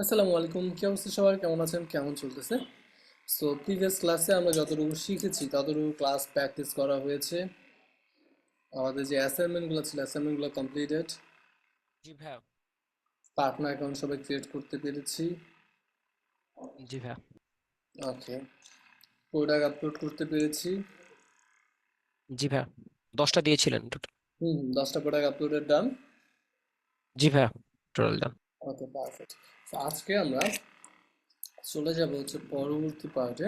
আসসালামু আলাইকুম, কি অবস্থা সবার? কেমন আছেন? কেমন চলতেছে? সো প্রিভিয়াস ক্লাসে আমরা যতটুকু শিখেছি ততটুকু ক্লাস প্র্যাকটিস করা হয়েছে। আমাদের যে অ্যাসাইনমেন্টগুলো ছিল অ্যাসাইনমেন্টগুলো কমপ্লিটেড। জি ভাইয়া। পার্টনার অ্যাকাউন্ট সবাই ক্রিয়েট করতে পেরেছি। জি ভাইয়া। ওকে, প্রোডাক্ট আপলোড করতে পেরেছি। জি ভাইয়া, 10টা দিয়েছিলেন টোটাল। 10টা প্রোডাক্ট আপলোডেড ডান। জি ভাইয়া, টোটাল ডান। ওকে, পারফেক্ট। তো আজকে আমরা চলে যাব হচ্ছে পরবর্তী পার্টে।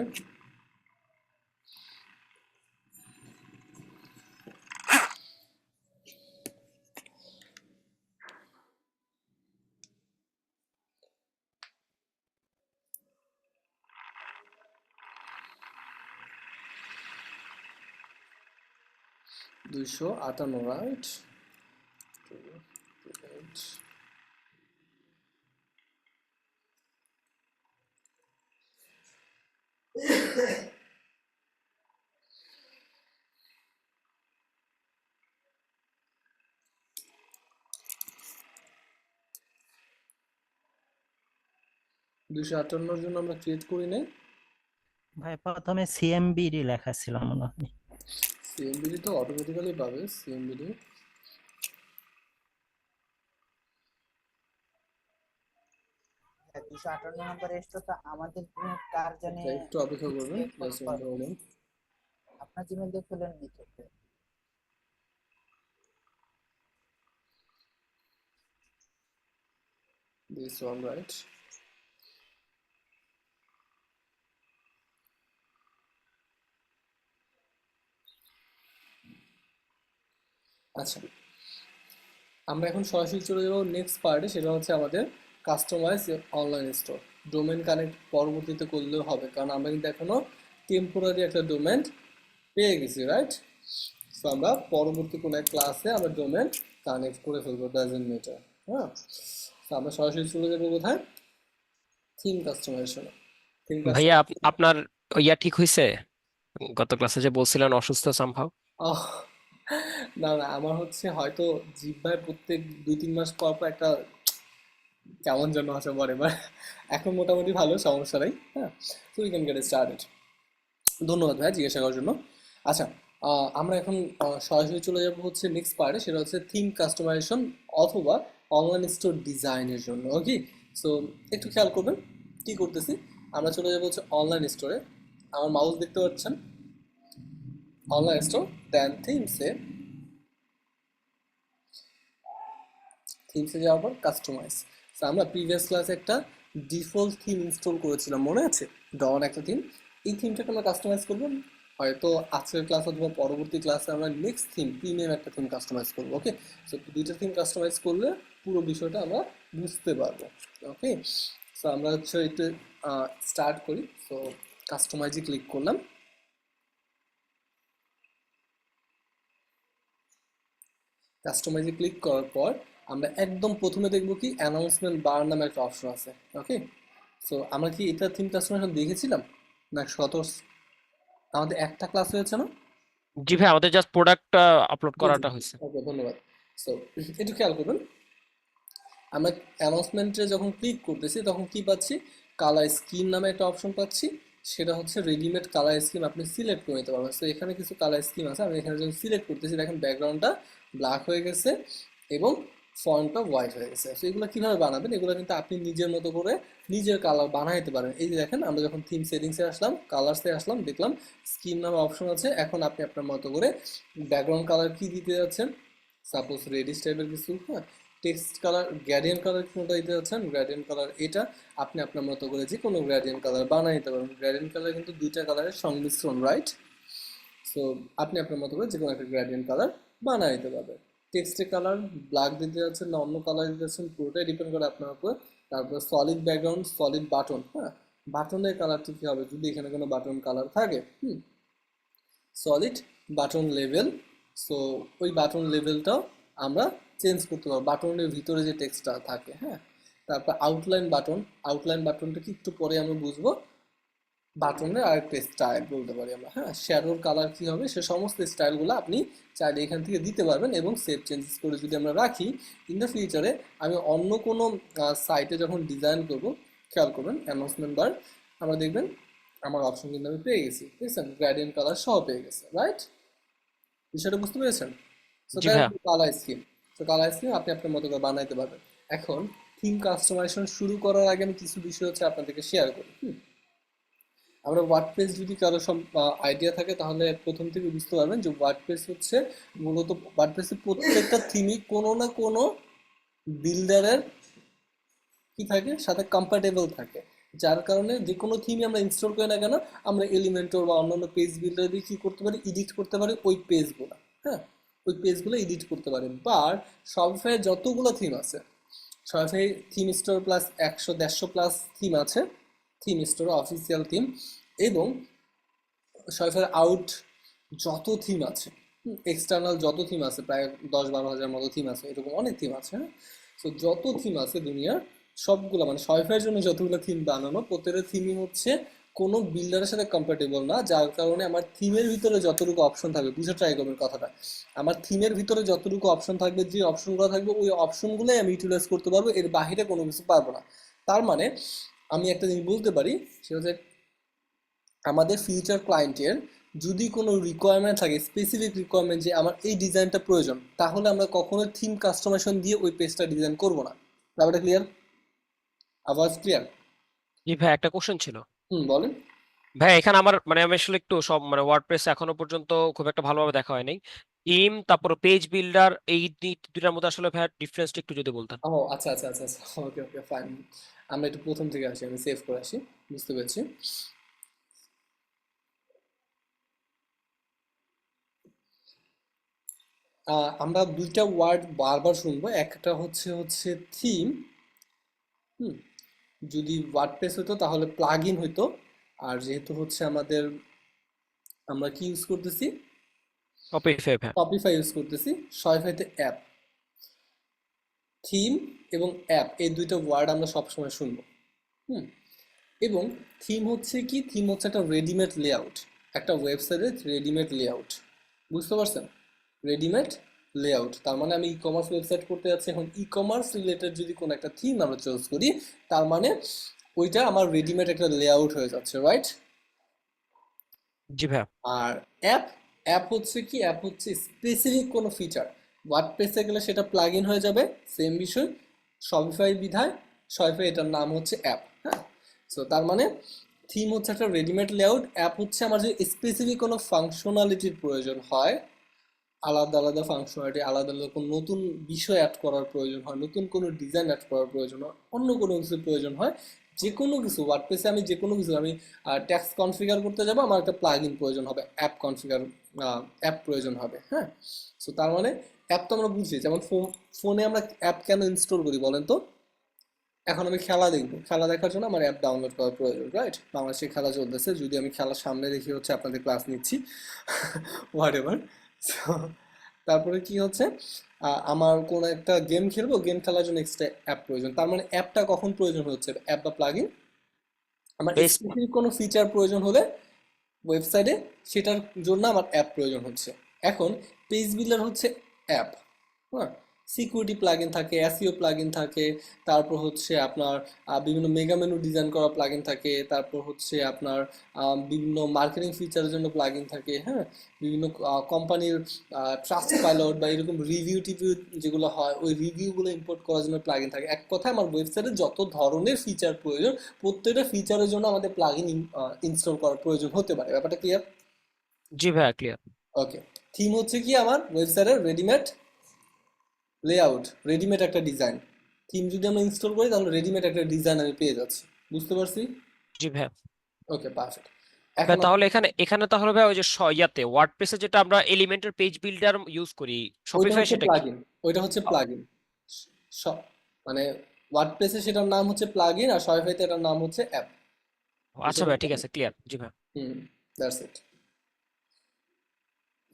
258, রাইট? রাইট। 258-র জন্য আমরা ক্রিয়েট করি নাই। ভাই প্রথমে সিএমবিডি লেখা ছিল মনে হয়। সিএমবিডি তো অটোমেটিক্যালি পাবে, সিএমবিডি। 258 নম্বর এসতো তো আমাদের কার জানে আচ্ছা, একটু অপেক্ষা করবেন, ঢুকছে জাস্ট ফলো ওয়ান করে। মোমেন্ট। আপনার জিমেল দিয়ে খুলে নিতে দিস ওয়ান, রাইট? আচ্ছা, আমরা এখন সরাসরি চলে যাবো নেক্সট পার্টে, সেটা হচ্ছে আমাদের customise online store. Domain connect পরবর্তীতে করলেও হবে, কারণ আমরা কিন্তু এখনো টেম্পোরারি একটা ডোমেন পেয়ে গেছি, রাইট? তো আমরা পরবর্তী কোনো এক ক্লাসে আমরা ডোমেন কানেক্ট করে ফেলবো, ডাজেন্ট ম্যাটার। হ্যাঁ, তো আমরা সরাসরি চলে যাবো কোথায়? থিম কাস্টমাইজেশনে। থিম ভাইয়া, কাস্টমাইজ। আপনার ইয়া ঠিক হয়েছে? গত ক্লাসে যে বলছিলেন অসুস্থ সামহাও। আহ, না না, আমার হচ্ছে হয়তো জিহ্বায় প্রত্যেক 2-3 মাস পর পর একটা কেমন যেন আসে পরে, এবার এখন মোটামুটি ভালো, সমস্যা নেই। হ্যাঁ, so we can get started. ধন্যবাদ ভাই জিজ্ঞাসা করার জন্য। আচ্ছা, আমরা এখন সরাসরি চলে যাবো হচ্ছে নেক্সট পার্টে, সেটা হচ্ছে থিম কাস্টমাইজেশন অথবা অনলাইন স্টোর ডিজাইনের জন্য। ওকে, সো একটু খেয়াল করবেন কি করতেছি। আমরা চলে যাবো হচ্ছে অনলাইন স্টোরে। আমার মাউস দেখতে পাচ্ছেন, অনলাইন স্টোর, দেন থিমসে। থিমসে যাওয়ার পর কাস্টমাইজ। আমরা প্রিভিয়াস ক্লাসে একটা ডিফল্ট থিম ইনস্টল করেছিলাম, মনে আছে? ডন একটা থিম। এই থিমটাকে আমরা কাস্টমাইজ করবো হয়তো আজকের ক্লাস অথবা পরবর্তী ক্লাসে আমরা নেক্সট থিম প্রিমিয়াম একটা থিম কাস্টমাইজ করবো। ওকে, সো দুইটা থিম কাস্টমাইজ করলে পুরো বিষয়টা আমরা বুঝতে পারবো। ওকে, সো আমরা হচ্ছে একটু স্টার্ট করি। সো কাস্টমাইজে ক্লিক করলাম। কাস্টমাইজে ক্লিক করার পর আমরা একদম প্রথমে দেখবো কি অ্যানাউন্সমেন্ট বার নামে একটা অপশন আছে। ওকে, সো আমরা কি এটা থিম কাস্টমাইজেশন দেখেছিলাম না? আমাদের একটা ক্লাস হয়েছে না? জি ভাই, আমাদের জাস্ট প্রোডাক্টটা আপলোড জি জি। করাটা হয়েছে। ওকে, ধন্যবাদ। সো একটু খেয়াল করবেন, আমরা অ্যানাউন্সমেন্টে যখন ক্লিক করতেছি তখন কি পাচ্ছি? কালার স্কিম নামে একটা অপশন পাচ্ছি। সেটা হচ্ছে রেডিমেড কালার স্কিম, আপনি সিলেক্ট করে নিতে পারবেন। তো এখানে কিছু কালার স্কিম আছে, আমি এখানে যখন সিলেক্ট করতেছি দেখেন ব্যাকগ্রাউন্ডটা ব্ল্যাক হয়ে গেছে এবং ফন্টটা হোয়াইট হয়ে গেছে। তো এগুলো কীভাবে বানাবেন? এগুলো কিন্তু আপনি নিজের মতো করে নিজের কালার বানাইতে পারেন। এই যে দেখেন, আমরা যখন থিম সেটিংসে আসলাম, কালার্সে আসলাম, দেখলাম স্কিম নামে অপশন আছে। এখন আপনি আপনার মতো করে ব্যাকগ্রাউন্ড কালার কি দিতে যাচ্ছেন, সাপোজ রেডিশ টাইপের কিছু। হ্যাঁ, টেক্সট কালার, গ্রেডিয়েন্ট কালার কোনটা দিতে যাচ্ছেন, গ্রেডিয়েন্ট কালার এটা আপনি আপনার মতো করে যে কোনো গ্রেডিয়েন্ট কালার বানিয়ে নিতে পারবেন। গ্রেডিয়েন্ট কালার কিন্তু দুইটা কালারের সংমিশ্রণ, রাইট? সো আপনি আপনার মতো করে যে কোনো একটা গ্রেডিয়েন্ট কালার বানিয়ে নিতে পারবেন। টেক্সটের কালার ব্ল্যাক দিতে যাচ্ছেন না অন্য কালার দিতে যাচ্ছেন, পুরোটাই ডিপেন্ড করে আপনার উপর। তারপর সলিড ব্যাকগ্রাউন্ড, সলিড বাটন। হ্যাঁ, বাটনের কালারটি কী হবে যদি এখানে কোনো বাটন কালার থাকে? Solid button level. সো ওই বাটন লেভেলটাও আমরা চেঞ্জ করতে পারবো, বাটনের ভিতরে যে টেক্সটটা থাকে। হ্যাঁ, তারপর আউটলাইন বাটন। আউটলাইন বাটনটা কি একটু পরে আমরা বুঝবো। বাটনের আরেকটা স্টাইল বলতে পারি আমরা, হ্যাঁ। শ্যাডোর কালার কি হবে, সে সমস্ত স্টাইলগুলো আপনি চাইলে এখান থেকে দিতে পারবেন এবং সেভ চেঞ্জেস করে যদি আমরা রাখি ইন দ্য ফিউচারে আমি অন্য কোনো সাইটে যখন ডিজাইন করব, খেয়াল করবেন অ্যানাউন্সমেন্ট বার আমরা দেখবেন আমার অপশন কিন্তু আমি পেয়ে গেছি, ঠিক আছে, গ্রেডিয়েন্ট কালার সহ পেয়ে গেছে, রাইট? বিষয়টা বুঝতে পেরেছেন? সো জি দ্যাট ভাইয়া। Colour scheme. তো কালার স্কিম আপনি আপনার মতো করে বানাইতে পারবেন। এখন থিম কাস্টমাইজেশন শুরু করার আগে আমি কিছু বিষয় হচ্ছে আপনাদেরকে শেয়ার করি। আমরা ওয়ার্ডপ্রেস যদি কারো সব আইডিয়া থাকে তাহলে প্রথম থেকে বুঝতে পারবেন যে ওয়ার্ডপ্রেস হচ্ছে মূলত ওয়ার্ডপ্রেসের প্রত্যেকটা থিমই কোনো না কোনো বিল্ডারের কি থাকে সাথে কম্প্যাটেবল থাকে, যার কারণে যে কোনো থিমই আমরা ইনস্টল করি না কেন আমরা এলিমেন্টর বা অন্যান্য পেজ বিল্ডার দিয়ে কি করতে পারি, এডিট করতে পারি ওই পেজগুলো, হ্যাঁ, ওই পেজগুলো এডিট করতে পারি। বাট শপিফাই যতগুলো থিম আছে, Shopify theme store plus 100-150 plus theme আছে, থিম স্টোর অফিসিয়াল থিম, এবং শপিফাই আউট যত থিম আছে, এক্সটার্নাল যত থিম আছে প্রায় 10-12 হাজার মতো থিম আছে, এরকম অনেক থিম আছে, হ্যাঁ। তো যত থিম আছে দুনিয়ার সবগুলো মানে শপিফাইয়ের জন্য যতগুলো থিম বানানো প্রত্যেকটা থিমই হচ্ছে কোনো বিল্ডারের সাথে কম্প্যাটেবল না, যার কারণে আমার থিমের ভিতরে যতটুকু অপশন থাকবে, বুঝে ট্রাই করবেন কথাটা, আমার থিমের ভিতরে যতটুকু অপশন থাকবে, যে অপশনগুলো থাকবে ওই অপশনগুলোই আমি ইউটিলাইজ করতে পারবো, এর বাইরে কোনো কিছু পারবো না। তার মানে আমি একটা জিনিস বলতে পারি, সেটা হচ্ছে আমাদের ফিউচার ক্লায়েন্টের যদি কোনো রিকোয়ারমেন্ট থাকে, স্পেসিফিক রিকোয়ারমেন্ট যে আমার এই ডিজাইনটা প্রয়োজন, তাহলে আমরা কখনো থিম কাস্টমাইজেশন দিয়ে ওই পেজটা ডিজাইন করব না। ব্যাপারটা ক্লিয়ার? আওয়াজ ক্লিয়ার? জি ভাই, একটা কোশ্চেন ছিল। বলেন। ভাই এখানে আমার মানে আমি আসলে একটু সব মানে ওয়ার্ডপ্রেস এখনো পর্যন্ত খুব একটা ভালোভাবে দেখা হয় নাই। থিম তারপর পেজ বিল্ডার এই দুইটার মধ্যে আসলে ভাই ডিফারেন্সটা একটু যদি বলতেন। ও আচ্ছা আচ্ছা আচ্ছা আচ্ছা, ওকে ওকে ফাইন। আমরা একটু প্রথম থেকে আসি, আমি সেভ করে আসি, বুঝতে পেরেছি। আমরা দুইটা ওয়ার্ড বারবার শুনবো, একটা হচ্ছে হচ্ছে থিম, হুম, যদি ওয়ার্ডপ্রেস হতো তাহলে প্লাগ ইন হইতো, আর যেহেতু হচ্ছে আমাদের আমরা কি ইউজ করতেছি, শপিফাই ভাই। শপিফাই ইউজ করতেছি, শপিফাইতে অ্যাপ, থিম এবং অ্যাপ এই দুইটা ওয়ার্ড আমরা সবসময় শুনবো, হুম। এবং থিম হচ্ছে কি, থিম হচ্ছে একটা রেডিমেড লেআউট, একটা ওয়েবসাইটের রেডিমেড লেআউট, বুঝতে পারছেন? রেডিমেড লেআউট তার মানে আমি ই কমার্স ওয়েবসাইট করতে যাচ্ছি, এখন ই কমার্স রিলেটেড যদি কোনো একটা থিম আমরা চুজ করি, তার মানে ওইটা আমার রেডিমেড একটা লেআউট হয়ে যাচ্ছে, রাইট? জি ভাই। আর অ্যাপ, অ্যাপ হচ্ছে কি, অ্যাপ হচ্ছে স্পেসিফিক কোনো ফিচার, ওয়ার্ডপ্রেসে গেলে সেটা প্লাগ ইন হয়ে যাবে, সেম বিষয় শপিফাই বিধায় শপিফাই এটার নাম হচ্ছে অ্যাপ, হ্যাঁ। সো তার মানে থিম হচ্ছে একটা রেডিমেড লেআউট, অ্যাপ হচ্ছে আমার যে স্পেসিফিক কোনো ফাংশনালিটির প্রয়োজন হয়, আলাদা আলাদা ফাংশনালিটি, আলাদা আলাদা কোনো নতুন বিষয় অ্যাড করার প্রয়োজন হয়, নতুন কোনো ডিজাইন অ্যাড করার প্রয়োজন হয়, অন্য কোনো কিছু প্রয়োজন হয়, যে কোনো কিছু ওয়ার্ডপ্রেসে আমি যে কোনো কিছু আমি ট্যাক্স কনফিগার করতে যাবো, আমার একটা প্লাগ ইন প্রয়োজন হবে, অ্যাপ কনফিগার, অ্যাপ প্রয়োজন হবে, হ্যাঁ। সো তার মানে অ্যাপ তো আমরা বুঝি, যেমন ফোনে আমরা অ্যাপ কেন ইনস্টল করি বলেন তো? এখন আমি খেলা দেখবো, খেলা দেখার জন্য আমার অ্যাপ ডাউনলোড করার প্রয়োজন, রাইট? বাংলাদেশে খেলা চলতেছে, যদি আমি খেলার সামনে রেখে হচ্ছে আপনাদের ক্লাস নিচ্ছি, হোয়াট এভার। তারপরে কি হচ্ছে, আমার কোনো একটা গেম খেলবো, গেম খেলার জন্য এক্সট্রা অ্যাপ প্রয়োজন, তার মানে অ্যাপটা কখন প্রয়োজন হচ্ছে, অ্যাপ বা প্লাগইন আমার বেশ। স্পেসিফিক কোনো ফিচার প্রয়োজন হলে ওয়েবসাইটে, সেটার জন্য আমার অ্যাপ প্রয়োজন হচ্ছে। এখন পেজ বিল্ডার হচ্ছে অ্যাপ, হ্যাঁ। সিকিউরিটি প্লাগইন থাকে, এসইও প্লাগইন থাকে, তারপর হচ্ছে আপনার বিভিন্ন মেগা মেনু ডিজাইন করা প্লাগইন থাকে, তারপর হচ্ছে আপনার বিভিন্ন মার্কেটিং ফিচারের জন্য প্লাগইন থাকে, হ্যাঁ। বিভিন্ন কোম্পানির ট্রাস্ট পাইলট বা এরকম রিভিউ টিভিউ যেগুলো হয় ওই রিভিউগুলো ইম্পোর্ট করার জন্য প্লাগইন থাকে। এক কথায় আমার ওয়েবসাইটে যত ধরনের ফিচার প্রয়োজন প্রত্যেকটা ফিচারের জন্য আমাদের প্লাগইন ইনস্টল করার প্রয়োজন হতে পারে। ব্যাপারটা ক্লিয়ার? জি ভাই, ক্লিয়ার। ওকে। থিম হচ্ছে কি আমার ওয়েবসাইটের রেডিমেড লেআউট, রেডিমেড একটা ডিজাইন, থিম যদি আমরা ইনস্টল করি তাহলে রেডিমেড একটা ডিজাইন আমি পেয়ে যাচ্ছি, বুঝতে পারছি? জি ভাই। Okay perfect. ভাই এখন তাহলে এখানে এখানে তাহলে ভাই ওই যে ইয়াতে ওয়ার্ডপ্রেসে যেটা আমরা এলিমেন্টের পেজ বিল্ডার ইউজ করি, ওইটা শপিফাই হচ্ছে সেটা কি? প্লাগইন, ওইটা হচ্ছে আ- প্লাগইন, মানে ওয়ার্ডপ্রেসে সেটার নাম হচ্ছে প্লাগইন আর শপিফাইতে এটার নাম হচ্ছে অ্যাপ, আচ্ছা বুঝতে ভাই, পারছেন? ঠিক আছে, ক্লিয়ার। জি ভাই। That's it.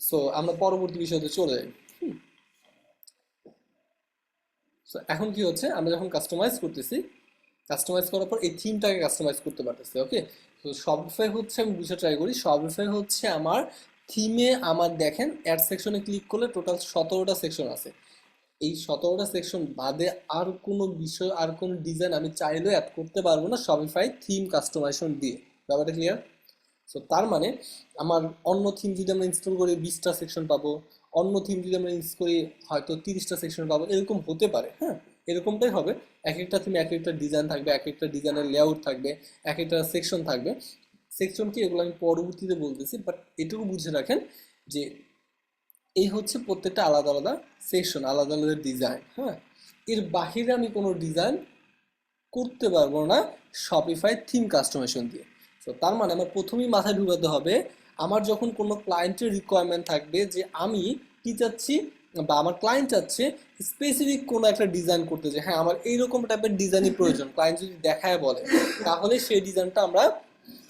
সো আমরা পরবর্তী বিষয়তে চলে যাই। সো এখন কি হচ্ছে, আমরা যখন কাস্টমাইজ করতেছি, কাস্টমাইজ করার পর এই থিমটাকে কাস্টমাইজ করতে পারতেছি, ওকে। তো শপিফাই হচ্ছে, আমি বুঝে ট্রাই করি, শপিফাই হচ্ছে আমার থিমে, আমার দেখেন অ্যাড সেকশনে ক্লিক করলে টোটাল 17টা সেকশন আছে। এই 17টা সেকশন বাদে আর কোনো বিষয়, আর কোনো ডিজাইন আমি চাইলেও অ্যাড করতে পারবো না শপিফাই থিম কাস্টমাইজেশন দিয়ে। ব্যাপারটা ক্লিয়ার? সো তার মানে আমার অন্য থিম যদি আমরা ইনস্টল করি 20টা সেকশন পাবো, অন্য থিম যদি আমরা ইনস্টল করি হয়তো 30টা সেকশন পাবো, এরকম হতে পারে। হ্যাঁ, এরকমটাই হবে। এক একটা থিমে এক একটা ডিজাইন থাকবে, এক একটা ডিজাইনের লেআউট থাকবে, এক একটা সেকশন থাকবে। সেকশন কি এগুলো আমি পরবর্তীতে বলতেছি, বাট এটুকু বুঝে রাখেন যে এই হচ্ছে প্রত্যেকটা আলাদা আলাদা সেকশন, আলাদা আলাদা ডিজাইন। হ্যাঁ, এর বাহিরে আমি কোনো ডিজাইন করতে পারবো না শপিফাই থিম কাস্টমাইজেশন দিয়ে। তো তার মানে আমার প্রথমেই মাথায় ঢুকাতে হবে, আমার যখন কোনো ক্লায়েন্টের রিকোয়ারমেন্ট থাকবে যে আমি কি চাচ্ছি, বা আমার ক্লায়েন্ট চাচ্ছে স্পেসিফিক কোনো একটা ডিজাইন করতে, যে হ্যাঁ আমার এইরকম টাইপের ডিজাইনই প্রয়োজন, ক্লায়েন্ট যদি দেখায় বলে, তাহলে সেই ডিজাইনটা আমরা,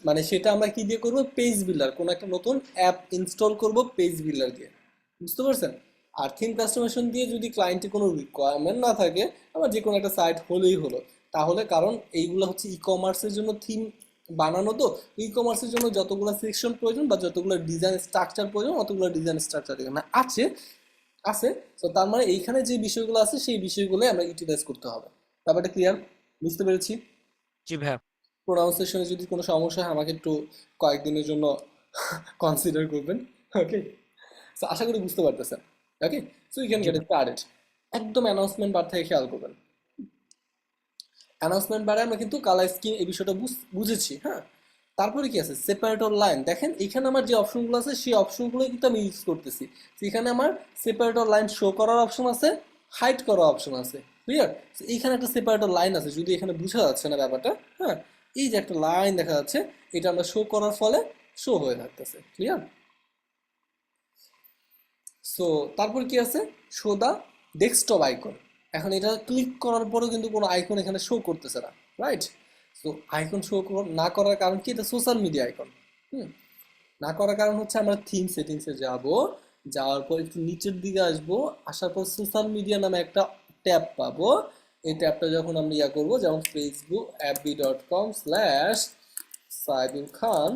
মানে সেটা আমরা কি দিয়ে করবো, পেজ বিল্ডার, কোনো একটা নতুন অ্যাপ ইনস্টল করব পেজ বিল্ডার দিয়ে। বুঝতে পারছেন? আর থিম কাস্টমাইজেশন দিয়ে যদি ক্লায়েন্টের কোনো রিকোয়ারমেন্ট না থাকে, আমার যে কোনো একটা সাইট হলেই হলো। তাহলে কারণ এইগুলো হচ্ছে ই কমার্সের জন্য থিম বানানো, তো ই কমার্সের জন্য যতগুলো সেকশন প্রয়োজন বা যতগুলো ডিজাইন স্ট্রাকচার প্রয়োজন, অতগুলো ডিজাইন স্ট্রাকচার এখানে আছে আছে তো তার মানে এইখানে যে বিষয়গুলো আছে সেই বিষয়গুলো আমরা ইউটিলাইজ করতে হবে। ব্যাপারটা ক্লিয়ার? বুঝতে পেরেছি? জি ভাইয়া। প্রোনাউন্সিয়েশনে যদি কোনো সমস্যা হয় আমাকে একটু কয়েকদিনের জন্য কনসিডার করবেন। ওকে, সো আশা করি বুঝতে পারতেছেন। ওকে, সো ইউ ক্যান জি গেট ইট স্টার্টেড। একদম অ্যানাউন্সমেন্ট বার থেকে খেয়াল করবেন। অ্যানাউন্সমেন্ট বারে আমরা কিন্তু কালার স্কিম এই বিষয়টা বুঝেছি। হ্যাঁ, তারপরে কি আছে, সেপারেটর লাইন। দেখেন এখানে আমার যে অপশনগুলো আছে সেই অপশনগুলো কিন্তু আমি ইউজ করতেছি। তো এখানে আমার সেপারেটর লাইন শো করার অপশন আছে, হাইড করার অপশন আছে। ক্লিয়ার? এইখানে একটা সেপারেটর লাইন আছে, যদি এখানে বোঝা যাচ্ছে না ব্যাপারটা। হ্যাঁ, এই যে একটা লাইন দেখা যাচ্ছে, এটা আমরা শো করার ফলে শো হয়ে থাকতেছে। ক্লিয়ার? সো তারপর কি আছে, শো দা ডেস্কটপ আইকন। এখন এটা ক্লিক করার পরেও কিন্তু কোনো আইকন এখানে শো করতেছে না, রাইট? সো আইকন শো না করার কারণ কি, এটা সোশ্যাল মিডিয়া আইকন। হুম, না করার কারণ হচ্ছে আমরা থিম সেটিংসে যাব, যাওয়ার পর একটু নিচের দিকে আসবো, আসার পর সোশ্যাল মিডিয়া নামে একটা ট্যাব পাবো। এই ট্যাবটা যখন আমরা ইয়া করবো, যেমন ফেসবুক fb.com/সাইদুল খান,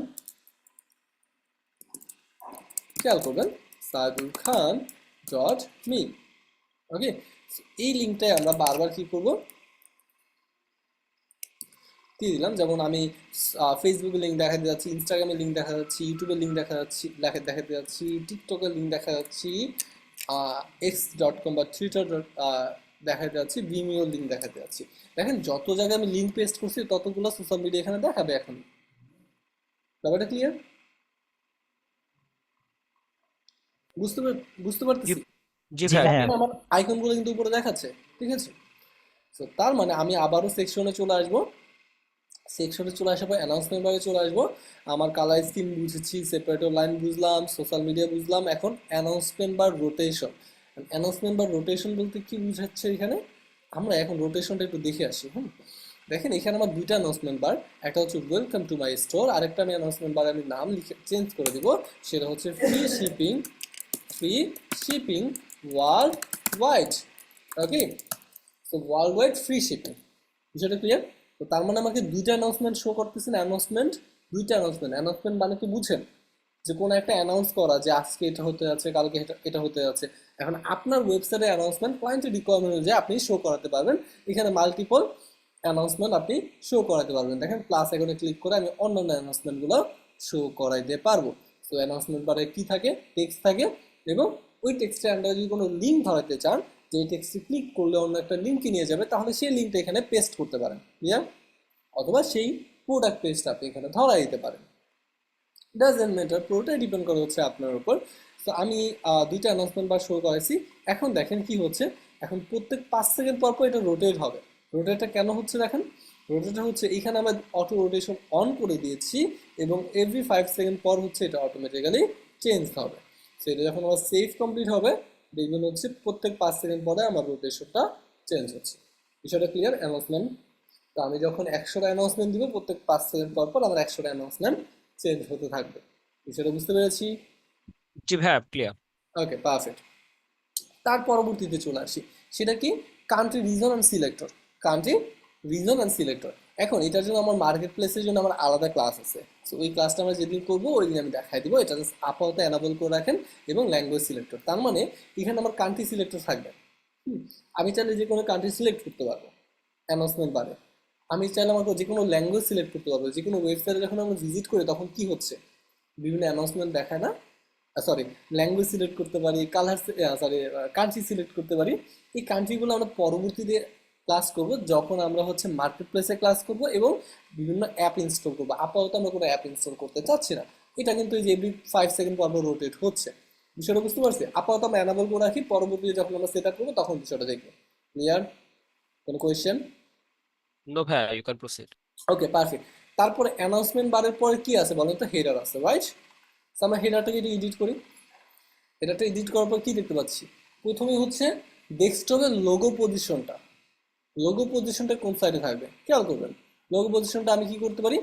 খেয়াল করবেন সাইদুল খান .me। ওকে, এই লিঙ্কটাই আমরা বারবার কি করব, দিয়ে দিলাম। যেমন আমি ফেসবুকের লিঙ্ক দেখাতে যাচ্ছি, ইনস্টাগ্রামের লিঙ্ক দেখা যাচ্ছি, ইউটিউবের লিঙ্ক দেখাতে যাচ্ছি, টিকটকের লিঙ্ক দেখা যাচ্ছি, x.com বা টুইটার দেখাতে যাচ্ছি, ভিমিওর লিঙ্ক দেখাতে যাচ্ছি। দেখেন যত জায়গায় আমি লিঙ্ক পেস্ট করছি ততগুলো সোশ্যাল মিডিয়া এখানে দেখাবে এখন। ব্যাপারটা ক্লিয়ার? বুঝতে বুঝতে জি পারতেছি? জি জি ভাইয়া। ভাইয়া। আমার আইকনগুলো কিন্তু উপরে দেখাচ্ছে, ঠিক আছে? তো তার মানে আমি আবারও সেকশনে চলে আসবো, সেকশনে চলে আসার পর অ্যানাউন্সমেন্ট বারে চলে আসবো। আমার কালার স্কিম বুঝেছি, সেপারেটর লাইন বুঝলাম, সোশ্যাল মিডিয়া বুঝলাম, এখন অ্যানাউন্সমেন্ট বার রোটেশন। অ্যানাউন্সমেন্ট বার রোটেশন বলতে কি বুঝাচ্ছে এখানে, আমরা এখন রোটেশনটা একটু দেখে আসি। দেখেন এখানে আমার দুইটা অ্যানাউন্সমেন্ট বার, একটা হচ্ছে ওয়েলকাম টু মাই স্টোর, আরেকটা আমি অ্যানাউন্সমেন্ট বার আমি নাম লিখে চেঞ্জ করে দিব, সেটা হচ্ছে ফ্রি শিপিং ওয়ার্ল্ড ওয়াইড। ওকে, তো ওয়ার্ল্ড ওয়াইড ফ্রি শিপিং। বিষয়টা ক্লিয়ার? তো তার মানে আমাকে দুইটা অ্যানাউন্সমেন্ট শো করতেছেন, দুইটা অ্যানাউন্সমেন্ট মানে কি বুঝেন, যে কোনো একটা অ্যানাউন্স করা যে আজকে এটা হতে যাচ্ছে, কালকে এটা হতে যাচ্ছে। এখন আপনার ওয়েবসাইটে অ্যানাউন্সমেন্ট ক্লায়েন্টের রিকোয়ারমেন্ট অনুযায়ী আপনি শো করাতে পারবেন। এখানে মাল্টিপল অ্যানাউন্সমেন্ট আপনি শো করাতে পারবেন। দেখেন প্লাস এখানে ক্লিক করে আমি অন্যান্য অ্যানাউন্সমেন্টগুলো শো করাইতে পারবো। তো অ্যানাউন্সমেন্ট বারে কি থাকে, টেক্সট থাকে, এবং ওই টেক্সটে আমরা যদি কোনো লিঙ্ক ধরাতে চান, যে টেক্সটে ক্লিক করলে অন্য একটা লিঙ্কে নিয়ে যাবে, তাহলে সেই লিঙ্কটা এখানে পেস্ট করতে পারেন। ক্লিয়ার? অথবা সেই প্রোডাক্ট পেজটা আপনি এখানে ধরাই দিতে পারেন। ডাজেন্ট ম্যাটার, পুরোটাই ডিপেন্ড করে হচ্ছে আপনার উপর। তো আমি দুইটা অ্যানাউন্সমেন্ট বার শো করেছি। এখন দেখেন কি হচ্ছে, এখন প্রত্যেক 5 সেকেন্ড পর পর এটা রোটেট হবে। রোটেটটা কেন হচ্ছে দেখেন, রোটেটটা হচ্ছে এখানে আমরা অটো রোটেশন অন করে দিয়েছি, এবং এভরি 5 সেকেন্ড পর হচ্ছে এটা অটোমেটিক্যালি চেঞ্জ হবে। সো এটা যখন আমার সেভ কমপ্লিট হবে, দেখবেন হচ্ছে প্রত্যেক 5 সেকেন্ড পরে আমার রোটেশনটা চেঞ্জ হচ্ছে। বিষয়টা ক্লিয়ার? অ্যানাউন্সমেন্ট, তো আমি যখন 100টা অ্যানাউন্সমেন্ট দিব, প্রত্যেক 5 সেকেন্ড পর পর আমার 100টা অ্যানাউন্সমেন্ট চেঞ্জ হতে থাকবে। বিষয়টা বুঝতে পেরেছি? জি ভাইয়া, ক্লিয়ার। ওকে, পারফেক্ট। তার পরবর্তীতে চলে আসি, সেটা কি, country reason and selector. Country reason and selector. এখন এটার জন্য আমার মার্কেট প্লেসের জন্য আমার আলাদা ক্লাস আছে, সো ওই ক্লাসটা আমরা যেদিন করবো ওই দিন আমি দেখাই দিব। এটা জাস্ট আপাতত এনাবল করে রাখেন। এবং ল্যাঙ্গুয়েজ সিলেক্টর, তার মানে এখানে আমার কান্ট্রি সিলেক্টর থাকবে। আমি চাইলে যে কোনো কান্ট্রি সিলেক্ট করতে পারবো অ্যানাউন্সমেন্ট বারে। আমি চাইলে আমার যে কোনো ল্যাঙ্গুয়েজ সিলেক্ট করতে পারবো। যে কোনো ওয়েবসাইটে যখন আমরা ভিজিট করি তখন কি হচ্ছে, বিভিন্ন অ্যানাউন্সমেন্ট দেখায় না? সরি, ল্যাঙ্গুয়েজ সিলেক্ট করতে পারি, কালার, সরি, কান্ট্রি সিলেক্ট করতে পারি। এই কান্ট্রিগুলো আমরা পরবর্তীতে ক্লাস করব যখন আমরা হচ্ছে মার্কেট প্লেসে ক্লাস করব এবং বিভিন্ন অ্যাপ ইনস্টল করবো। আপাতত আমরা কোনো অ্যাপ ইনস্টল করতে চাচ্ছি না। এটা কিন্তু এই যে এভরি 5 সেকেন্ড পর রোটেট হচ্ছে। বিষয়টা বুঝতে পারছি? আপাতত আমরা অ্যানাবল করে রাখি, পরবর্তীতে যখন আমরা সেট আপ করবো তখন বিষয়টা দেখবো। ক্লিয়ার? কোনো কোয়েশ্চেন? নো ভাইয়া, you can proceed. Okay, perfect. তারপরে অ্যানাউন্সমেন্ট বারের পরে কি আছে বলেন তো? হেডার আছে, রাইট? আমরা হেডারটাকে এডিট করি। হেডারটা এডিট করার পর কি দেখতে পাচ্ছি? প্রথমে হচ্ছে ডেস্কটপের লোগো পজিশনটা। লোগো পজিশনটা কোন সাইডে থাকবে খেয়াল করবেন। লোগো পজিশনটা আমি কি করতে পারি?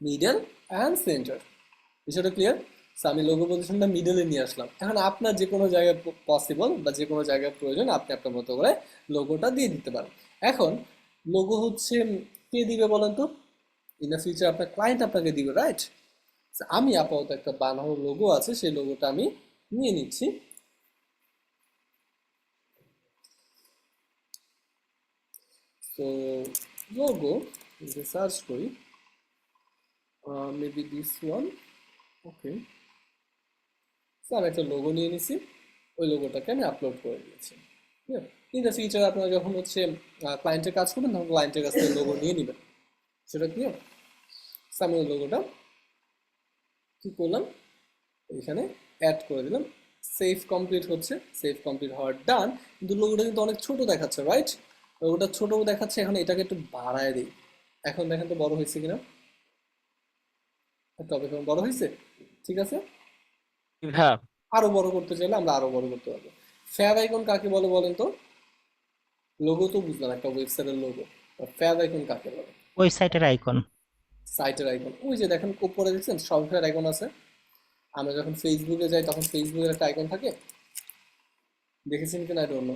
Middle and centre. বিষয়টা ক্লিয়ার? আমি লোগো পজিশনটা মিডলে নিয়ে আসলাম। এখন আপনার যে কোনো জায়গায় পসিবল বা যে কোনো জায়গায় প্রয়োজন আপনি আপনার মতো করে লোগোটা দিয়ে দিতে পারেন। এখন লোগো হচ্ছে কে দিবে বলেন তো? ইন দ্য ফিউচার আপনার ক্লায়েন্ট আপনাকে দিবে, রাইট? আমি আপাতত একটা বানানো লোগো আছে, সেই লোগোটা আমি নিয়ে নিচ্ছি। তো লোগো সার্চ করি, মেবি দিস ওয়ান। ওকে, আমি একটা লোগো নিয়ে নিছি, ওই লোগোটাকে আমি আপলোড করে দিয়েছি। ইন দ্য ফিউচার আপনারা যখন হচ্ছে ক্লায়েন্টের কাজ করবেন তখন ক্লায়েন্টের কাছ থেকে লোগো নিয়ে নেবেন। সেটা ক্লিয়ার? আমি ওই লোগোটা কি করলাম, এখানে অ্যাড করে দিলাম। সেভ কমপ্লিট হচ্ছে, সেভ কমপ্লিট হওয়ার ডান। কিন্তু লোগোটা কিন্তু অনেক ছোট দেখাচ্ছে, রাইট? লোগোটা ছোট দেখাচ্ছে। এখন এটাকে একটু বাড়ায় দিই। এখন দেখেন তো বড় হয়েছে কিনা। তবে এখন বড় হয়েছে, ঠিক আছে। হ্যাঁ, আরো বড় করতে চাইলে আমরা আরো বড় করতে পারবো। ফ্যাব আইকন কাকে বলে বলেন তো? লোগো তো বুঝলাম, একটা ওয়েবসাইটের লোগো। ফ্যাব আইকন কাকে বলে? ওয়েবসাইটের আইকন। সাইটের আইকন। ওই যে দেখেন উপরে দেখছেন সফটওয়্যার আইকন আছে। আমরা যখন ফেসবুকে যাই তখন ফেসবুকের একটা আইকন থাকে, দেখেছেন কিনা আই ডোন্ট নো।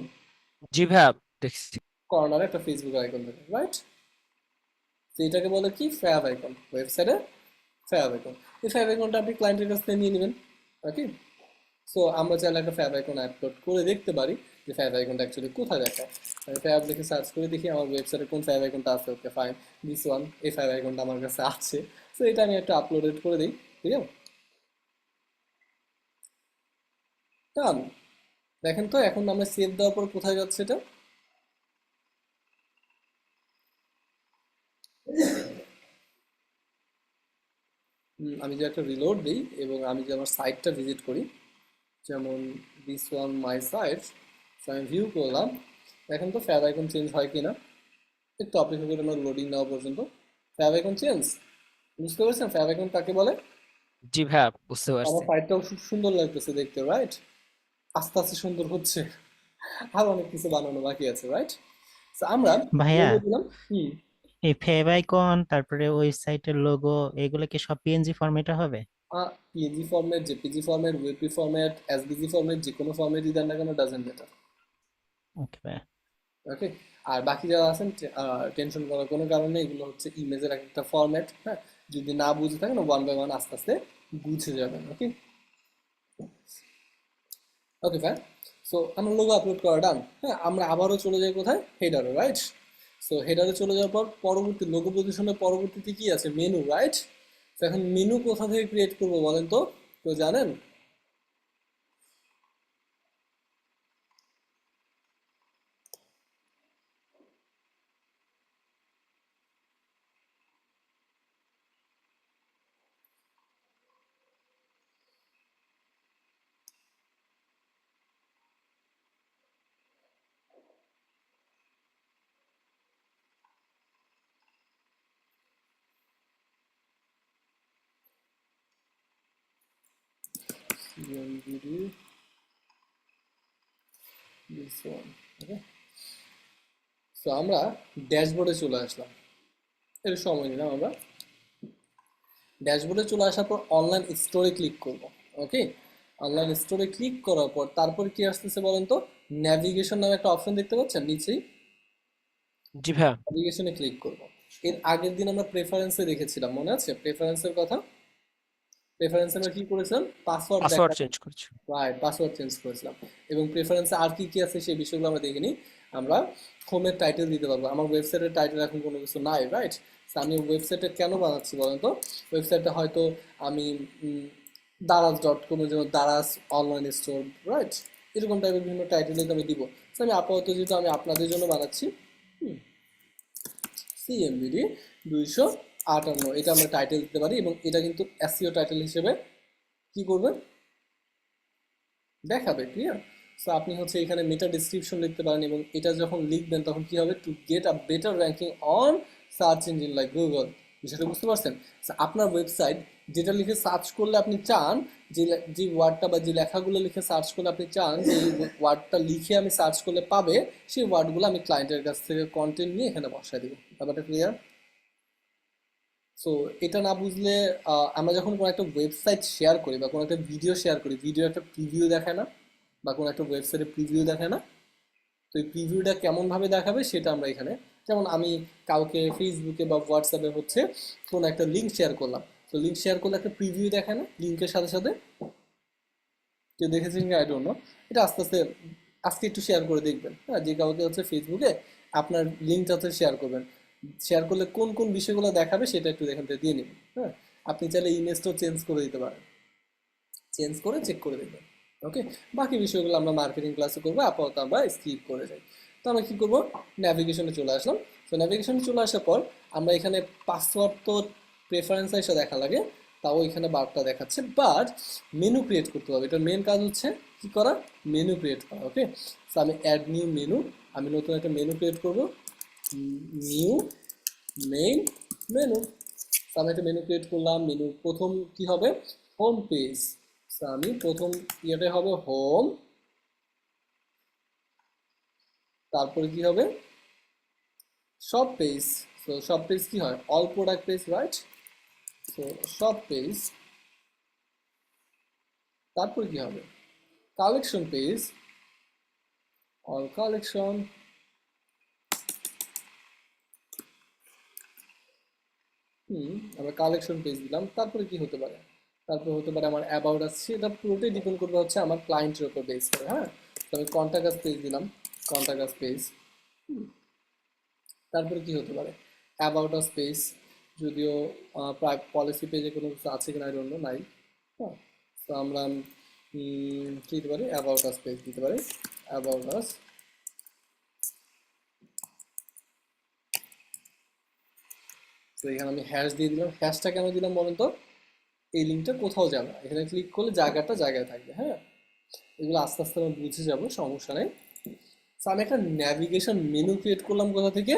জি ভাইয়া, দেখছি। কর্নারে একটা ফেসবুকের আইকন থাকে, রাইট? তো এটাকে বলে কি? Fab icon. ওয়েবসাইটে ফ্যাব আইকন। এই ফ্যাব আইকনটা আপনি ক্লায়েন্টের কাছ থেকে নিয়ে নেবেন। ওকে, সো আমরা চাইলে একটা ফ্যাব আইকন আপলোড করে দেখতে পারি যে ফ্যাব আইকনটা অ্যাকচুয়ালি কোথায় দেখায়। আমি ফ্যাব লিখে সার্চ করে দেখি আমার ওয়েবসাইটে কোন ফ্যাব আইকনটা আছে। ওকে ফাইন, দিস ওয়ান, এই ফ্যাব আইকনটা আমার কাছে আছে। সো এটা আমি একটা আপলোডেড করে দিই, ঠিক আছে? ডান। দেখেন তো এখন আমরা সেভ দেওয়ার পর কোথায় যাচ্ছে এটা? আমি যে একটা রিলোড দিই এবং আমি যে আমার সাইটটা ভিজিট করি, যেমন দিস ওয়ান মাই সাইট, আমি ভিউ করলাম। দেখেন তো ফ্যাব আইকন চেঞ্জ হয় কিনা। একটু অপেক্ষা করে আমার লোডিং নেওয়া পর্যন্ত। ফ্যাব আইকন চেঞ্জ, বুঝতে পারছেন ফ্যাব আইকন কাকে বলে? জি ভাইয়া, বুঝতে আমার পারছি। সাইটটাও খুব সুন্দর লাগতেছে দেখতে, রাইট? আস্তে আস্তে সুন্দর হচ্ছে। আর অনেক কিছু বানানো বাকি আছে, রাইট? আমরা ভাইয়া, লোগো দিলাম। হুম। এই ফেভ আইকন তারপরে ওয়েবসাইটের লোগো এগুলো কি সব পিএনজি ফরম্যাটে হবে? PNG format, JPG format, WebP format, SVG format, যে কোনো ফরম্যাটই দেন না কেন, ডাজেন্ট ম্যাটার। ওকে ভাইয়া। ওকে, আর বাকি যারা আছেন টেনশন করার কোনো কারণ নেই। এগুলো হচ্ছে ইমেজের একটা ফরম্যাট। হ্যাঁ, যদি না বুঝে থাকেন ওয়ান বাই ওয়ান আস্তে আস্তে বুঝে যাবেন। ওকে, ওকে ফাইন। সো আমরা লোগো আপলোড করা ডান। হ্যাঁ, আমরা আবারও চলে যাই কোথায়? হেডারে, রাইট? সো হেডারে চলে যাওয়ার পর পরবর্তী লোগো পজিশনের পরবর্তীতে কি আছে? Menu, right? তো এখন মেনু কোথা থেকে ক্রিয়েট করবো বলেন তো? কেউ জানেন? CMDD, this one. Okay, so আমরা ড্যাশবোর্ডে চলে আসলাম। এর সময় নিলাম আমরা। ড্যাশবোর্ডে চলে আসার পর অনলাইন স্টোরে ক্লিক করব। ওকে, অনলাইন স্টোরে ক্লিক করার পর তারপর কি আসতেছে বলেন তো? ন্যাভিগেশন নামে একটা অপশন দেখতে পাচ্ছেন নিচেই। জি ভাইয়া, ন্যাভিগেশনে ক্লিক করব। এর আগের দিন আমরা প্রেফারেন্সে দেখেছিলাম, মনে আছে প্রেফারেন্সের কথা? প্রেফারেন্সে আমরা কি করেছিলাম? পাসওয়ার্ড পাসওয়ার্ড দেখার, চেঞ্জ করছি। রাইট, পাসওয়ার্ড চেঞ্জ করেছিলাম। এবং প্রেফারেন্সে আর কি কি আছে সেই বিষয়গুলো আমরা দেখিনি। আমরা হোমের টাইটেল দিতে পারবো। আমার ওয়েবসাইটের টাইটেল এখন কোনো কিছু নাই, রাইট? আমি ওয়েবসাইটে কেন বানাচ্ছি বলেন তো? ওয়েবসাইটটা হয়তো আমি daraz.com এর জন্য দারাজ অনলাইন স্টোর, রাইট, এরকম টাইপের বিভিন্ন টাইটেল আমি দিব। আমি আপাতত যেহেতু আমি আপনাদের জন্য বানাচ্ছি, সিএমবিডি 258, এটা আমরা টাইটেল দিতে পারি। এবং এটা কিন্তু এসইও টাইটেল হিসেবে কি করবেন, দেখাবে, ক্লিয়ার? সো আপনি হচ্ছে এখানে মেটা ডিসক্রিপশন লিখতে পারেন। এবং এটা যখন লিখবেন তখন কি হবে, to get a better ranking on search engine like Google. বিষয়টা বুঝতে পারছেন? So, আপনার ওয়েবসাইট যেটা লিখে সার্চ করলে আপনি চান, যে ওয়ার্ডটা বা যে লেখাগুলো লিখে সার্চ করলে আপনি চান যে এই ওয়ার্ডটা লিখে আমি সার্চ করলে পাবে, সেই ওয়ার্ডগুলো আমি ক্লায়েন্টের কাছ থেকে কন্টেন্ট নিয়ে এখানে বসায় দিব। ব্যাপারটা ক্লিয়ার? সো এটা না বুঝলে আমরা যখন কোনো একটা ওয়েবসাইট শেয়ার করি বা কোনো একটা ভিডিও শেয়ার করি, ভিডিও একটা প্রিভিউ দেখায় না, বা কোনো একটা ওয়েবসাইটে প্রিভিউ দেখায় না? তো এই প্রিভিউটা কেমনভাবে দেখাবে সেটা আমরা এখানে, যেমন আমি কাউকে ফেসবুকে বা হোয়াটসঅ্যাপে হচ্ছে কোনো একটা লিঙ্ক শেয়ার করলাম, তো লিঙ্ক শেয়ার করলে একটা প্রিভিউ দেখায় না লিঙ্কের সাথে সাথে? কেউ দেখেছেন কি, আই ডোন্ট নো। এটা আস্তে আস্তে আজকে একটু শেয়ার করে দেখবেন, হ্যাঁ, যে কাউকে হচ্ছে ফেসবুকে আপনার লিঙ্কটা হচ্ছে শেয়ার করবেন, শেয়ার করলে কোন কোন বিষয়গুলো দেখাবে সেটা একটু এখান থেকে দিয়ে নেবেন, হ্যাঁ। আপনি চাইলে ইমেজটাও চেঞ্জ করে দিতে পারেন, চেঞ্জ করে চেক করে দেবেন, ওকে। বাকি বিষয়গুলো আমরা মার্কেটিং ক্লাসে করবো, আপাতত আমরা স্কিপ করে যাই। তো আমরা কি করবো, ন্যাভিগেশনে চলে আসলাম। তো ন্যাভিগেশনে চলে আসার পর আমরা এখানে পাসওয়ার্ড তো প্রেফারেন্স এসে দেখা লাগে, তাও এখানে বারটা দেখাচ্ছে, বাট মেনু ক্রিয়েট করতে হবে। এটার মেন কাজ হচ্ছে কি করা, মেনু ক্রিয়েট করা, ওকে। তো আমি অ্যাড নিউ মেনু, আমি নতুন একটা মেনু ক্রিয়েট করবো, নিউ মেইন মেনু। আমি একটা মেনু ক্রিয়েট করলাম। মেনুর প্রথম কি হবে, হোম পেজ। আমি প্রথম ইয়েটা হবে হোম, তারপরে কি হবে, সব পেজ। তো সব পেজ কি হয়, অল প্রোডাক্ট পেজ, রাইট? তো সব পেজ, তারপর কি হবে, কালেকশন পেজ, অল কালেকশন। আমরা কালেকশন পেজ দিলাম। তারপরে কি হতে পারে, তারপরে হতে পারে আমার অ্যাবাউট আসছে। এটা পুরোটাই ডিপেন্ড করবে হচ্ছে আমার ক্লায়েন্টের উপর বেস করে, হ্যাঁ। তো আমি কন্টাক্ট আস পেজ দিলাম, কন্টাক্ট আস পেজ। তারপরে কি হতে পারে, অ্যাবাউট আস পেজ, যদিও প্রায় পলিসি পেজে কোনো কিছু আছে কিনা অন্য নাই, হ্যাঁ। তো আমরা কি দিতে পারি, অ্যাবাউট আস পেজ দিতে পারি, অ্যাবাউট আস। তো এখানে আমি হ্যাশ দিয়ে দিলাম। হ্যাশটা কেন দিলাম বলেন তো, এই লিঙ্কটা কোথাও যাবে না, এখানে ক্লিক করলে জায়গাটা জায়গায় থাকবে, হ্যাঁ। এগুলো আস্তে আস্তে আমরা বুঝে যাবো, সমস্যা নেই। তো আমি একটা ন্যাভিগেশন মেনু ক্রিয়েট করলাম কোথা থেকে,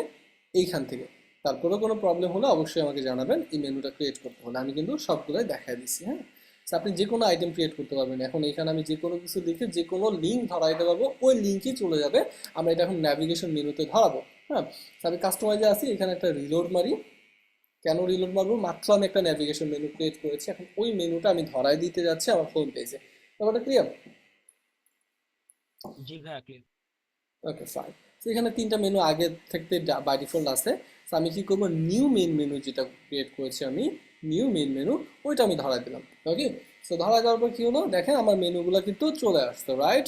এইখান থেকে। তারপরেও কোনো প্রবলেম হলে অবশ্যই আমাকে জানাবেন। এই মেনুটা ক্রিয়েট করতে হলে আমি কিন্তু সবগুলোই দেখাই দিচ্ছি, হ্যাঁ। তো আপনি যে কোনো আইটেম ক্রিয়েট করতে পারবেন। এখন এখানে আমি যে কোনো কিছু লিখে যে কোনো লিঙ্ক ধরাইতে পারবো, ওই লিঙ্কই চলে যাবে। আমরা এটা এখন ন্যাভিগেশন মেনুতে ধরাবো, হ্যাঁ। তো আমি কাস্টমাইজে আসি, এখানে একটা রিলোড মারি। কেন রিলোড মারবো, মাত্র আমি একটা ন্যাভিগেশন মেনু ক্রিয়েট করেছি, এখন ওই মেনুটা আমি ধরাই দিতে যাচ্ছি আমার হোম পেজে। ব্যাপারটা ক্লিয়ার? জি ভাইয়া, ক্লিয়ার। ওকে, ফাইন। তো এখানে তিনটা মেনু আগে থেকে বাই ডিফল্ট আছে। তো আমি কি করবো, নিউ মেইন মেনু যেটা ক্রিয়েট করেছি আমি, নিউ মেইন মেনু, ওইটা আমি ধরাই দিলাম, ওকে। তো ধরা যাওয়ার পর কি হলো, দেখেন আমার মেনুগুলো কিন্তু চলে আসতো, রাইট?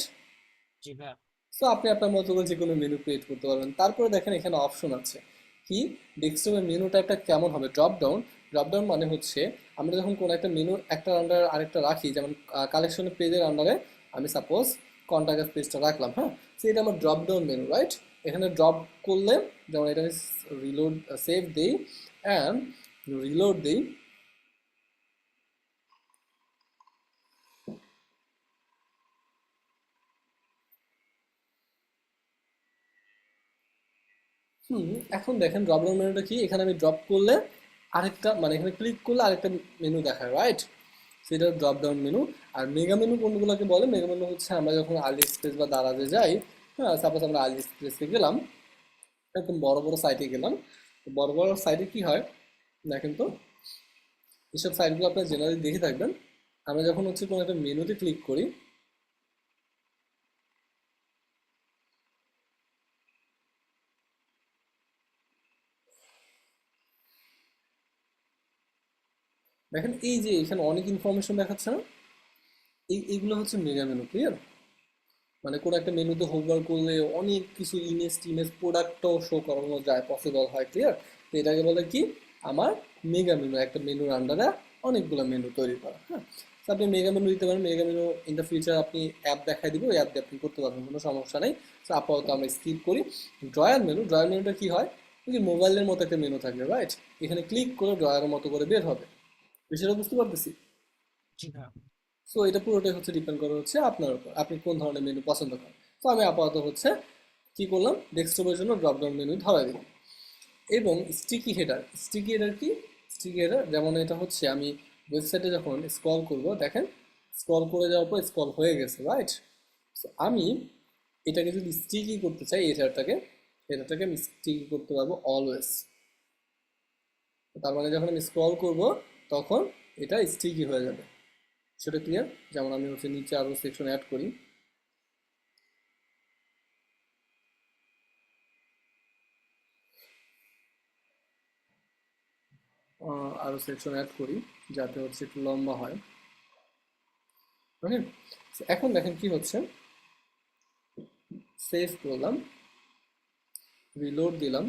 জি ভাইয়া, সো আপনি আপনার মতো করে যে কোনো মেনু ক্রিয়েট করতে পারবেন। তারপরে দেখেন এখানে অপশন আছে কি, ডেস্কটপের মেনু টাইপটা কেমন হবে, ড্রপ ডাউন। ড্রপ ডাউন মানে হচ্ছে আমরা যখন কোনো একটা মেনু একটার আন্ডারে আরেকটা রাখি, যেমন কালেকশনের পেজের আন্ডারে আমি সাপোজ কন্টাক্ট পেজটা রাখলাম, হ্যাঁ। সো এটা আমার ড্রপ ডাউন মেনু, রাইট? এখানে ড্রপ করলে, যেমন এটা রিলোড, সেভ দিই অ্যান্ড রিলোড দিই, এখন দেখেন ড্রপ ডাউন মেনুটা কি, এখানে আমি ড্রপ করলে আরেকটা, মানে এখানে ক্লিক করলে আরেকটা মেনু দেখায়, রাইট? সেটা ড্রপ ডাউন মেনু। আর মেগা মেনু কোনগুলোকে বলে, মেগা মেনু হচ্ছে আমরা যখন আলি এক্সপ্রেস বা দারাজে যাই, হ্যাঁ, সাপোজ আমরা আলি এক্সপ্রেসে গেলাম, একদম বড় বড় সাইটে গেলাম। তো বড় বড় সাইটে কি হয় দেখেন তো, এসব সাইটগুলো আপনারা জেনারেলি দেখে থাকবেন। আমরা যখন হচ্ছে কোনো একটা মেনুতে ক্লিক করি, দেখেন এই যে এখানে অনেক ইনফরমেশন দেখাচ্ছে না, এইগুলো হচ্ছে মেগা মেনু, ক্লিয়ার? মানে কোনো একটা মেনুতে হোভার করলে অনেক কিছু ইমেজ টিমেজ প্রোডাক্টও শো করানো যায়, পসিবল হয়, ক্লিয়ার? তো এটাকে বলে কি, আমার মেগা মেনু, একটা মেনুর আন্ডারে অনেকগুলো মেনু তৈরি করা, হ্যাঁ। তো আপনি মেগা মেনু দিতে পারেন, mega menu in the future আপনি অ্যাপ দেখাই দিব, ওই অ্যাপ দিয়ে আপনি করতে পারবেন, কোনো সমস্যা নেই। তো আপাতত আমরা স্কিপ করি। ড্রয়ার মেনুটা কি হয়, ওই যে মোবাইলের মতো একটা মেনু থাকবে, রাইট? এখানে ক্লিক করে ড্রয়ারের মতো করে বের হবে, বিষয়টা বুঝতে পারতেছি? জি ভাইয়া। সো এটা পুরোটাই হচ্ছে ডিপেন্ড করে হচ্ছে আপনার উপর, আপনি কোন ধরনের মেনু পছন্দ করেন। তো আমি আপাতত হচ্ছে কি করলাম, ডেস্কটপের জন্য ড্রপডাউন মেনু ধরাই দিলাম। এবং স্টিকি হেডার কি, স্টিকি হেডার যেমন এটা হচ্ছে আমি ওয়েবসাইটে যখন স্ক্রল করব, দেখেন স্ক্রল করে যাওয়ার পর স্ক্রল হয়ে গেছে, রাইট? সো আমি এটাকে যদি স্টিকি করতে চাই, হেডারটাকে আমি স্টিকি করতে পারবো অলওয়েজ। তার মানে যখন আমি স্ক্রল করব তখন এটা স্টিকি হয়ে যাবে, সেটা ক্লিয়ার? যেমন আমি হচ্ছে নিচে আরো সেকশন অ্যাড করি, আরো সেকশন অ্যাড করি যাতে হচ্ছে একটু লম্বা হয়, ওকে? এখন দেখেন কি হচ্ছে, সেভ করলাম, রিলোড দিলাম,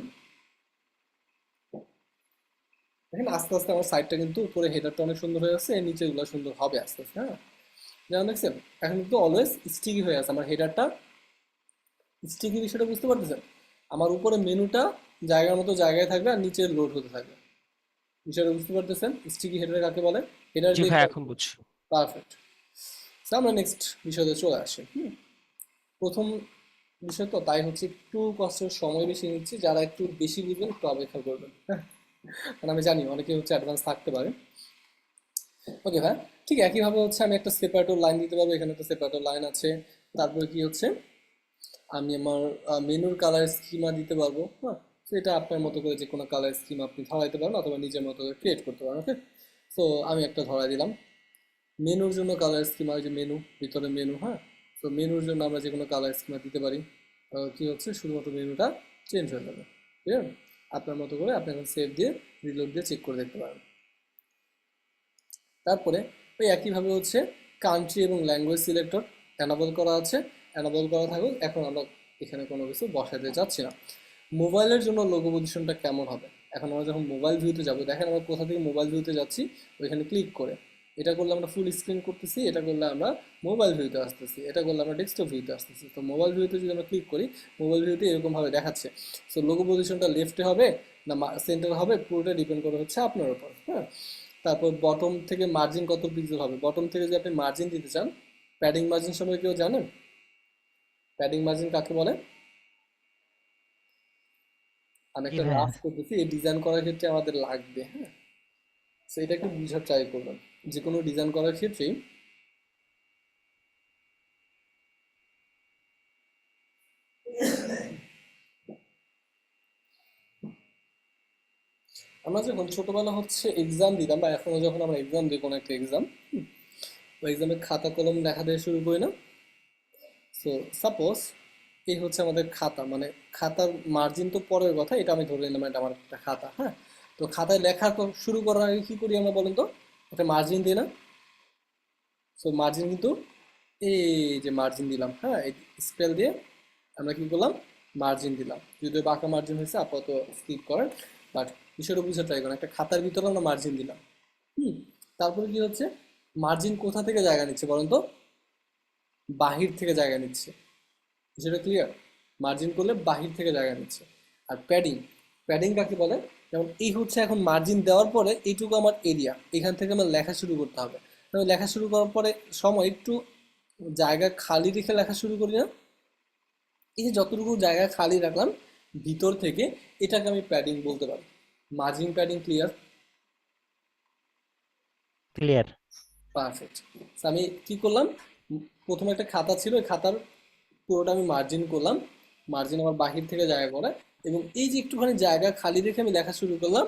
দেখেন আস্তে আস্তে আমার সাইডটা কিন্তু উপরে হেডারটা অনেক সুন্দর হয়ে আছে, এর নিচেগুলো সুন্দর হবে আস্তে আস্তে, হ্যাঁ। যেমন দেখছেন এখন কিন্তু অলওয়েজ স্টিকি হয়ে আছে আমার হেডারটা, স্টিকি বিষয়টা বুঝতে পারতেছেন? আমার উপরে মেনুটা জায়গার মতো জায়গায় থাকবে আর নিচে লোড হতে থাকবে, বিষয়টা বুঝতে পারতেছেন? স্টিকি হেডার কাকে বলে, হেডার জি দিয়ে। ভাই, এখন বুঝছি। পারফেক্ট। আমরা নেক্সট বিষয়ে চলে আসি। প্রথম বিষয় তো তাই হচ্ছে একটু কষ্টের, সময় বেশি নিচ্ছি, যারা একটু বেশি বুঝবেন একটু অপেক্ষা করবেন, হ্যাঁ। মানে আমি জানি অনেকে হচ্ছে অ্যাডভান্স থাকতে পারে। ওকে ভাই, ঠিক একইভাবে হচ্ছে আমি একটা সেপারেটর লাইন দিতে পারবো, এখানে একটা সেপারেটর লাইন আছে। তারপরে কি হচ্ছে, আমি আমার মেনুর কালার স্কিমা দিতে পারবো, হ্যাঁ। তো এটা আপনার মতো করে যে কোনো কালার স্কিম আপনি ধরাইতে পারেন অথবা নিজের মতো করে ক্রিয়েট করতে পারেন, ওকে? তো আমি একটা ধরাই দিলাম মেনুর জন্য কালার স্কিমা, ওই যে মেনু, ভিতরে মেনু, হ্যাঁ। তো মেনুর জন্য আমরা যে কোনো কালার স্কিমা দিতে পারি, কি হচ্ছে শুধুমাত্র মেনুটা চেঞ্জ হয়ে যাবে, ঠিক আছে? আপনার মতো করে আপনি এখন সেভ দিয়ে রিলোড দিয়ে চেক করে দেখতে পারেন। তারপরে ওই একইভাবে হচ্ছে কান্ট্রি এবং ল্যাঙ্গুয়েজ সিলেক্টর অ্যানাবল করা আছে, অ্যানাবল করা থাকুক। এখন আমরা এখানে কোনো কিছু বসাতে যাচ্ছি না। মোবাইলের জন্য লোগো পজিশনটা কেমন হবে, এখন আমরা যখন মোবাইল ভিউতে যাবো, দেখেন আমরা কোথা থেকে মোবাইল ভিউতে যাচ্ছি, ওইখানে ক্লিক করে এটা করলে আমরা ফুল স্ক্রিন করতেছি, এটা করলে আমরা মোবাইল ভিউতে আসতেছি, এটা করলে আমরা ডেস্কটপ ভিউতে আসতেছি। তো মোবাইল ভিউতে যদি আমরা ক্লিক করি, মোবাইল ভিউতে এরকমভাবে দেখাচ্ছে। সো লোগো পজিশনটা লেফটে হবে না সেন্টার হবে, পুরোটা ডিপেন্ড করে হচ্ছে আপনার উপর, হ্যাঁ। তারপর বটম থেকে মার্জিন কত পিক্সেল হবে, বটম থেকে যদি আপনি মার্জিন দিতে চান, প্যাডিং মার্জিন সম্পর্কে কেউ জানেন? প্যাডিং মার্জিন কাকে বলে? আমি জি একটা ভাইয়া। রাফ করতেছি, এই ডিজাইন করার ক্ষেত্রে আমাদের লাগবে, হ্যাঁ। তো এটা একটু বুঝার ট্রাই করবেন, যে কোনো ডিজাইন করার ক্ষেত্রেই আমরা যখন ছোটবেলা হচ্ছে এক্সাম দিতাম, বা এখনো যখন আমরা এক্সাম দিই কোনো একটা এক্সাম, ওই এক্সামে খাতা কলম লেখা দিয়ে শুরু করি না? সো সাপোজ এই হচ্ছে আমাদের খাতা, মানে খাতার মার্জিন তো পরের কথা, এটা আমি ধরে নিলাম এটা আমার একটা খাতা, হ্যাঁ। তো খাতায় লেখা শুরু করার আগে কি করি আমরা বলেন তো, একটা মার্জিন দিই না? সো মার্জিন কিন্তু এই যে মার্জিন দিলাম, হ্যাঁ, এই স্পেল দিয়ে আমরা কি করলাম, মার্জিন দিলাম। যদিও বাঁকা মার্জিন হয়েছে, আপাতত স্কিপ করেন, বাট বিষয়টা বুঝে ট্রাই করেন, একটা খাতার ভিতরে আমরা মার্জিন দিলাম। হুম। তারপরে কি হচ্ছে, মার্জিন কোথা থেকে জায়গা নিচ্ছে বলেন তো, বাহির থেকে জায়গা নিচ্ছে, সেটা ক্লিয়ার? মার্জিন করলে বাহির থেকে জায়গা নিচ্ছে। আর প্যাডিং, প্যাডিং কাকে বলে, যেমন এই হচ্ছে এখন মার্জিন দেওয়ার পরে এইটুকু আমার এরিয়া, এখান থেকে আমার লেখা শুরু করতে হবে। আমি লেখা শুরু করার পরে সময় একটু জায়গা খালি রেখে লেখা শুরু করি না? এই যে যতটুকু জায়গা খালি রাখলাম ভিতর থেকে, এটাকে আমি প্যাডিং বলতে পারি। Margin padding clear? Clear. Perfect. আমি কি করলাম, প্রথমে একটা খাতা ছিল, ওই খাতার পুরোটা আমি মার্জিন করলাম, মার্জিন আমার বাহির থেকে জায়গা করে, এবং এই যে একটুখানি জায়গা খালি রেখে আমি লেখা শুরু করলাম,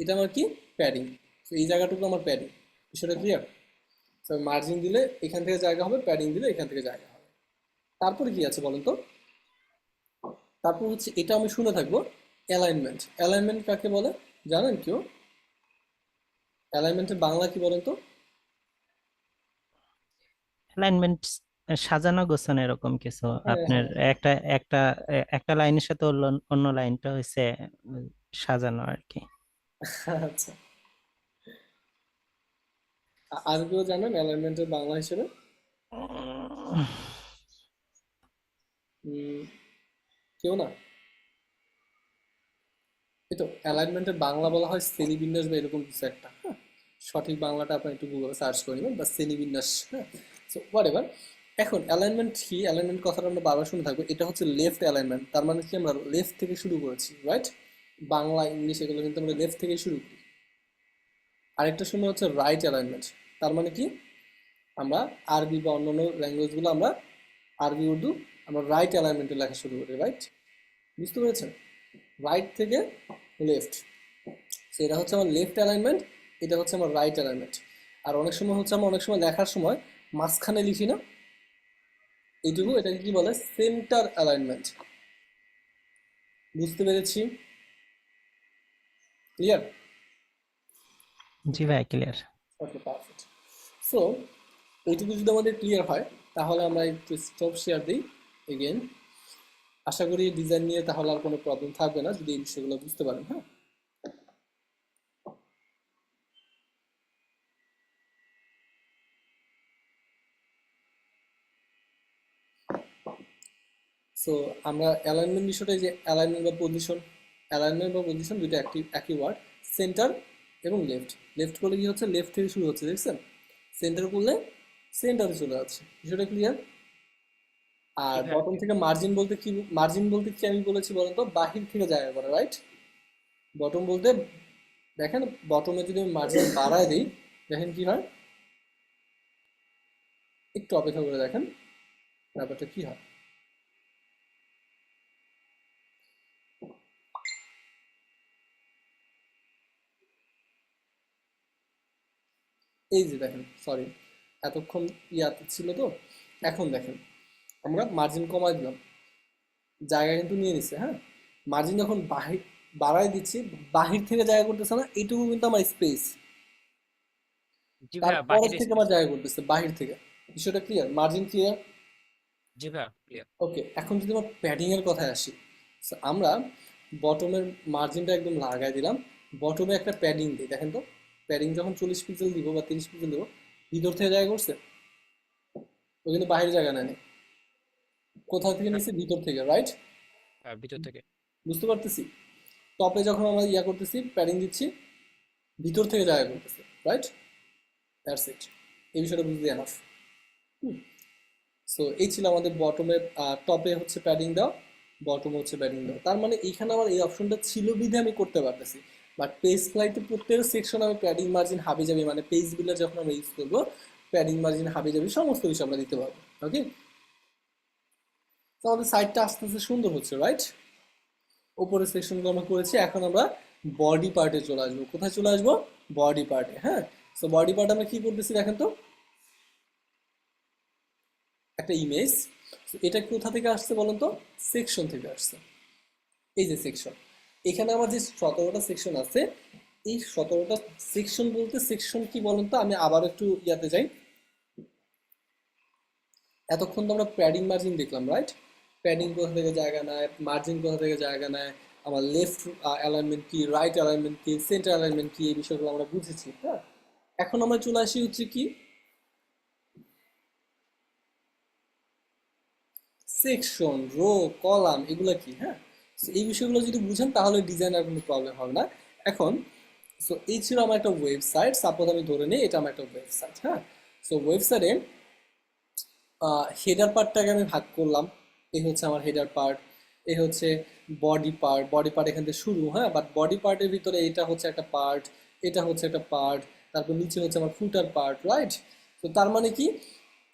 এটা আমার কি, প্যাডিং। তো এই জায়গাটুকু আমার প্যাডিং, বিষয়টা ক্লিয়ার? তো মার্জিন দিলে এখান থেকে জায়গা হবে, প্যাডিং দিলে এখান থেকে জায়গা হবে। তারপরে কি আছে বলেন তো, তারপর হচ্ছে এটা আমি শুনে থাকবো, অ্যালাইনমেন্ট। অ্যালাইনমেন্ট কাকে বলে জানেন কেউ? অ্যালাইনমেন্টের বাংলা কি বলেন তো? অ্যালাইনমেন্ট সাজানো গোছানো এরকম কিছু। হ্যাঁ আপনার হ্যাঁ একটা একটা একটা লাইনের সাথে অন্য অন্য লাইনটা হয়েছে সাজানো আর কি। হ্যাঁ আচ্ছা, আর কেউ জানেন অ্যালাইনমেন্টের বাংলা হিসেবে? উম, উম, কেউ না? এই তো অ্যালাইনমেন্টের বাংলা বলা হয় শ্রেণীবিন্যাস বা এরকম কিছু একটা, হ্যাঁ। সঠিক বাংলাটা আপনি একটু গুগলে সার্চ করে নেবেন, বা শ্রেণীবিন্যাস, হ্যাঁ। So what ever. এখন অ্যালাইনমেন্ট কি, অ্যালাইনমেন্ট কথাটা আমরা বারবার শুনে থাকবো, এটা হচ্ছে লেফট অ্যালাইনমেন্ট। তার মানে কি আমরা লেফট থেকে শুরু করেছি, রাইট? বাংলা ইংলিশ এগুলো কিন্তু আমরা লেফট থেকে শুরু করি। আরেকটা সময় হচ্ছে রাইট অ্যালাইনমেন্ট। তার মানে কি আমরা আরবি বা অন্যান্য ল্যাঙ্গুয়েজগুলো আমরা আরবি উর্দু আমরা রাইট অ্যালাইনমেন্টে লেখা শুরু করি, রাইট? বুঝতে পেরেছেন? রাইট থেকে লেফট, এটা হচ্ছে আমার লেফট অ্যালাইনমেন্ট, এটা হচ্ছে আমার রাইট অ্যালাইনমেন্ট। আর অনেক সময় হচ্ছে আমরা অনেক সময় লেখার সময় মাঝখানে লিখি না, এইটুকু, এটাকে কি বলে? Centre alignment. বুঝতে পেরেছি? ক্লিয়ার? জি ভাই, ক্লিয়ার। ওকে, পারফেক্ট। সো এইটুকু যদি আমাদের ক্লিয়ার হয়, তাহলে আমরা একটু স্টপ শেয়ার দিই এগেন। আশা করি ডিজাইন নিয়ে তাহলে আর কোনো প্রবলেম থাকবে না যদি এই বিষয়গুলো বুঝতে পারেন, হ্যাঁ। সো আমরা অ্যালাইনমেন্ট বিষয়টা, যে অ্যালাইনমেন্ট বা পজিশন, অ্যালাইনমেন্ট বা পজিশন দুটো একই একই ওয়ার্ড। সেন্টার এবং লেফট, লেফট করলে কি হচ্ছে? লেফট থেকে শুরু হচ্ছে, দেখছেন? সেন্টার করলে সেন্টারে চলে যাচ্ছে, বিষয়টা ক্লিয়ার? জি আর ভাইয়া বটম clear। থেকে মার্জিন বলতে কি, মার্জিন বলতে কি আমি বলেছি বলেন তো? বাহির থেকে জায়গা করে, রাইট? বটম বলতে, দেখেন বটমে যদি আমি মার্জিন বাড়ায় দিই, দেখেন কি হয়, একটু অপেক্ষা করে দেখেন ব্যাপারটা কি হয়। এই যে দেখেন, সরি এতক্ষণ ইয়াতে ছিল তো, এখন দেখেন আমরা মার্জিন কমাই দিলাম, জায়গা কিন্তু নিয়ে নিচ্ছে, হ্যাঁ। মার্জিন যখন বাহির বাড়াই দিচ্ছি, বাহির থেকে জায়গা করতেছে না, এইটুকু কিন্তু আমার স্পেস। জি ভাইয়া তারপরের বাহিরে থেকে স্পেস। আমার জায়গা করতেছে বাহির থেকে, বিষয়টা ক্লিয়ার? Margin clear? জি ভাইয়া ক্লিয়ার। ওকে, এখন যদি আমরা প্যাডিং এর কথায় আসি, so, আমরা বটমের মার্জিনটা একদম লাগাই দিলাম, বটমে একটা প্যাডিং দিই, দেখেন তো প্যাডিং যখন 40 পিক্সেল দিব বা 30 পিক্সেল দিব, ভিতর থেকে জায়গা করছে? ও কিন্তু বাইরের জায়গা নেয়নি, কোথাও থেকে নিচ্ছে? ভিতর থেকে, রাইট? ভিতর থেকে। বুঝতে পারতেছি? টপে যখন আমরা ইয়া করতেছি, প্যাডিং দিচ্ছি, ভিতর থেকে জায়গা করতেছে, রাইট? দ্যাটস ইট, এই বিষয়টা বুঝতে এনাফ। সো এই ছিল আমাদের বটমে, টপে হচ্ছে প্যাডিং দাও, বটম হচ্ছে প্যাডিং দাও। তার মানে এখানে আমার এই অপশনটা ছিল বিধে আমি করতে পারতেছি। বাট পেজ ফ্লাইতে প্রত্যেক সেকশন আমি প্যাডিং মার্জিন হাবি যাবি, মানে পেজ বিল্ডার যখন আমরা ইউজ করবো, প্যাডিং মার্জিন হাবি যাবি সমস্ত কিছু আমরা দিতে পারবো, ওকে। তো আমাদের সাইডটা আস্তে আস্তে সুন্দর হচ্ছে, রাইট? উপরের সেকশনগুলো আমরা করেছি, এখন আমরা বডি পার্টে চলে আসবো। কোথায় চলে আসবো? বডি পার্টে, হ্যাঁ। সো বডি পার্ট আমরা কি করতেছি দেখেন তো, একটা ইমেজ, এটা কোথা থেকে আসছে বলেন তো? সেকশন থেকে আসছে। এই যে সেকশন, এখানে আমার যে 17টা সেকশন আছে, এই 17টা সেকশন বলতে সেকশন কি বলেন তো? আমি আবার একটু ইয়াতে যাই। এতক্ষণ তো আমরা প্যাডিং মার্জিন দেখলাম, রাইট? প্যাডিং কোথা থেকে জায়গা নেয়, মার্জিন কোথা থেকে জায়গা নেয়, আমার লেফট অ্যালাইনমেন্ট কি, রাইট অ্যালাইনমেন্ট কি, সেন্টার অ্যালাইনমেন্ট কি, এই বিষয়গুলো আমরা বুঝেছি, হ্যাঁ। এখন আমরা চলে আসি হচ্ছে কি, সেকশন, রো, কলাম, এগুলো কি, হ্যাঁ। So, এই বিষয়গুলো যদি বুঝেন তাহলে ডিজাইন আর কোনো প্রবলেম হবে না। এখন সো এই ছিল আমার একটা ওয়েবসাইট, সাপোজ আমি ধরে নিই এটা আমার একটা ওয়েবসাইট, হ্যাঁ। সো ওয়েবসাইটে হেডার পার্টটাকে আমি ভাগ করলাম, এই হচ্ছে আমার হেডার পার্ট, এই হচ্ছে বডি পার্ট, বডি পার্ট এখান থেকে শুরু, হ্যাঁ। বাট বডি পার্টের ভিতরে এটা হচ্ছে একটা পার্ট, এটা হচ্ছে একটা পার্ট, তারপর নিচে হচ্ছে আমার ফুটার পার্ট, রাইট? তো তার মানে কি,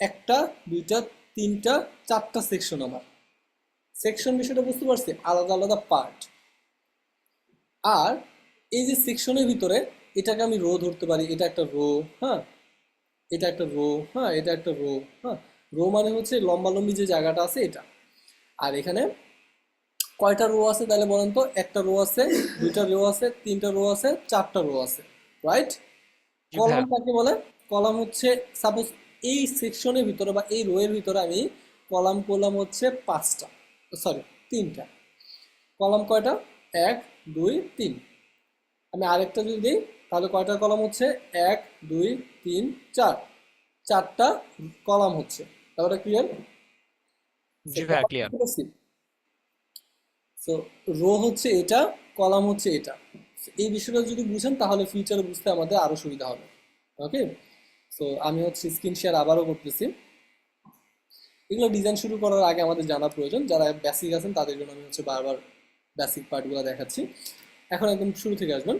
একটা, দুইটা, তিনটা, চারটা সেকশন আমার। সেকশন বিষয়টা বুঝতে পারছি, আলাদা আলাদা পার্ট। আর এই যে সেকশনের ভিতরে, এটাকে আমি রো ধরতে পারি, এটা একটা রো, হ্যাঁ। এটা একটা রো, হ্যাঁ, এটা একটা রো, হ্যাঁ। রো মানে হচ্ছে লম্বালম্বি যে জায়গাটা আছে এটা। আর এখানে কয়টা রো আছে তাহলে বলেন তো? একটা রো আছে, দুইটা রো আছে, তিনটা রো আছে, চারটা রো আছে, রাইট? জি কলাম ভাইয়া। কাকে বলে? কলাম হচ্ছে সাপোজ এই সেকশনের ভিতরে বা এই রো এর ভিতরে আমি কলাম করলাম হচ্ছে 5টা, সরি 3টা। কলাম কয়টা? 1 2 3। আমি আরেকটা যদি দিই তাহলে কয়টা কলাম হচ্ছে? 1 2 3 4, 4টা কলাম হচ্ছে। তাহলে ক্লিয়ার? জি ভাইয়া, ক্লিয়ার। সো রো হচ্ছে এটা, কলাম হচ্ছে এটা। So, এই বিষয়টা যদি বুঝেন তাহলে ফিউচারে বুঝতে আমাদের আরো সুবিধা হবে। ওকে, সো আমি হচ্ছে স্ক্রিন শেয়ার আবারও করতেছি। এগুলো ডিজাইন শুরু করার আগে আমাদের জানা প্রয়োজন, যারা বেসিক আছেন তাদের জন্য আমি হচ্ছে বারবার বেসিক পার্টগুলো দেখাচ্ছি। এখন একদম শুরু থেকে আসবেন।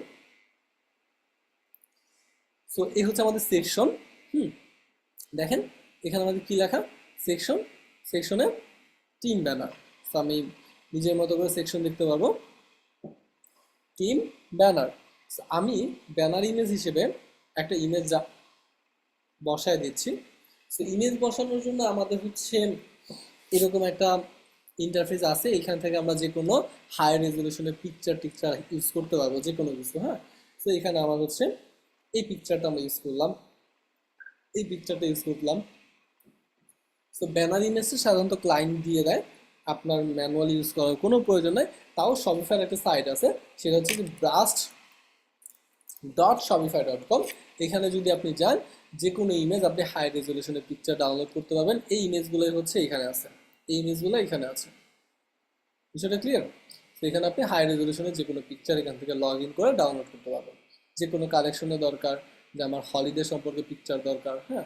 সো এই হচ্ছে আমাদের সেকশন। হুম, দেখেন এখানে আমাদের কি লেখা? সেকশন। সেকশনে টিম ব্যানার। আমি নিজের মতো করে সেকশন দেখতে পারবো। Team banner. আমি ব্যানার ইমেজ হিসেবে একটা ইমেজ বসায় দিচ্ছি। সো ইমেজ বসানোর জন্য আমাদের হচ্ছে এরকম একটা ইন্টারফেস আছে, এখান থেকে আমরা যে কোনো হাই রেজলিউশনের পিকচার টিকচার ইউজ করতে পারবো, যে কোনো কিছু। হ্যাঁ, তো এখানে আমার হচ্ছে এই পিকচারটা আমরা ইউজ করলাম, এই পিকচারটা ইউজ করলাম। সো ব্যানার ইমেজটা সাধারণত ক্লায়েন্ট দিয়ে দেয়, আপনার ম্যানুয়ালি ইউজ করার কোনো প্রয়োজন নাই। তাও শপিফাইয়ের একটা সাইট আছে, সেটা হচ্ছে কি blast.shopify.com। এখানে যদি আপনি যান, যে কোনো ইমেজ আপনি হাই রেজলিউশনের পিকচার ডাউনলোড করতে পারবেন। এই ইমেজগুলোই হচ্ছে এখানে আছে, এই ইমেজগুলো এখানে আছে। বিষয়টা ক্লিয়ার? তো এখানে আপনি হাই রেজলিউশনের যে কোনো পিকচার এখান থেকে লগ ইন করে ডাউনলোড করতে পারবেন। যে কোনো কালেকশনের দরকার, যে আমার হলিডে সম্পর্কে পিকচার দরকার, হ্যাঁ,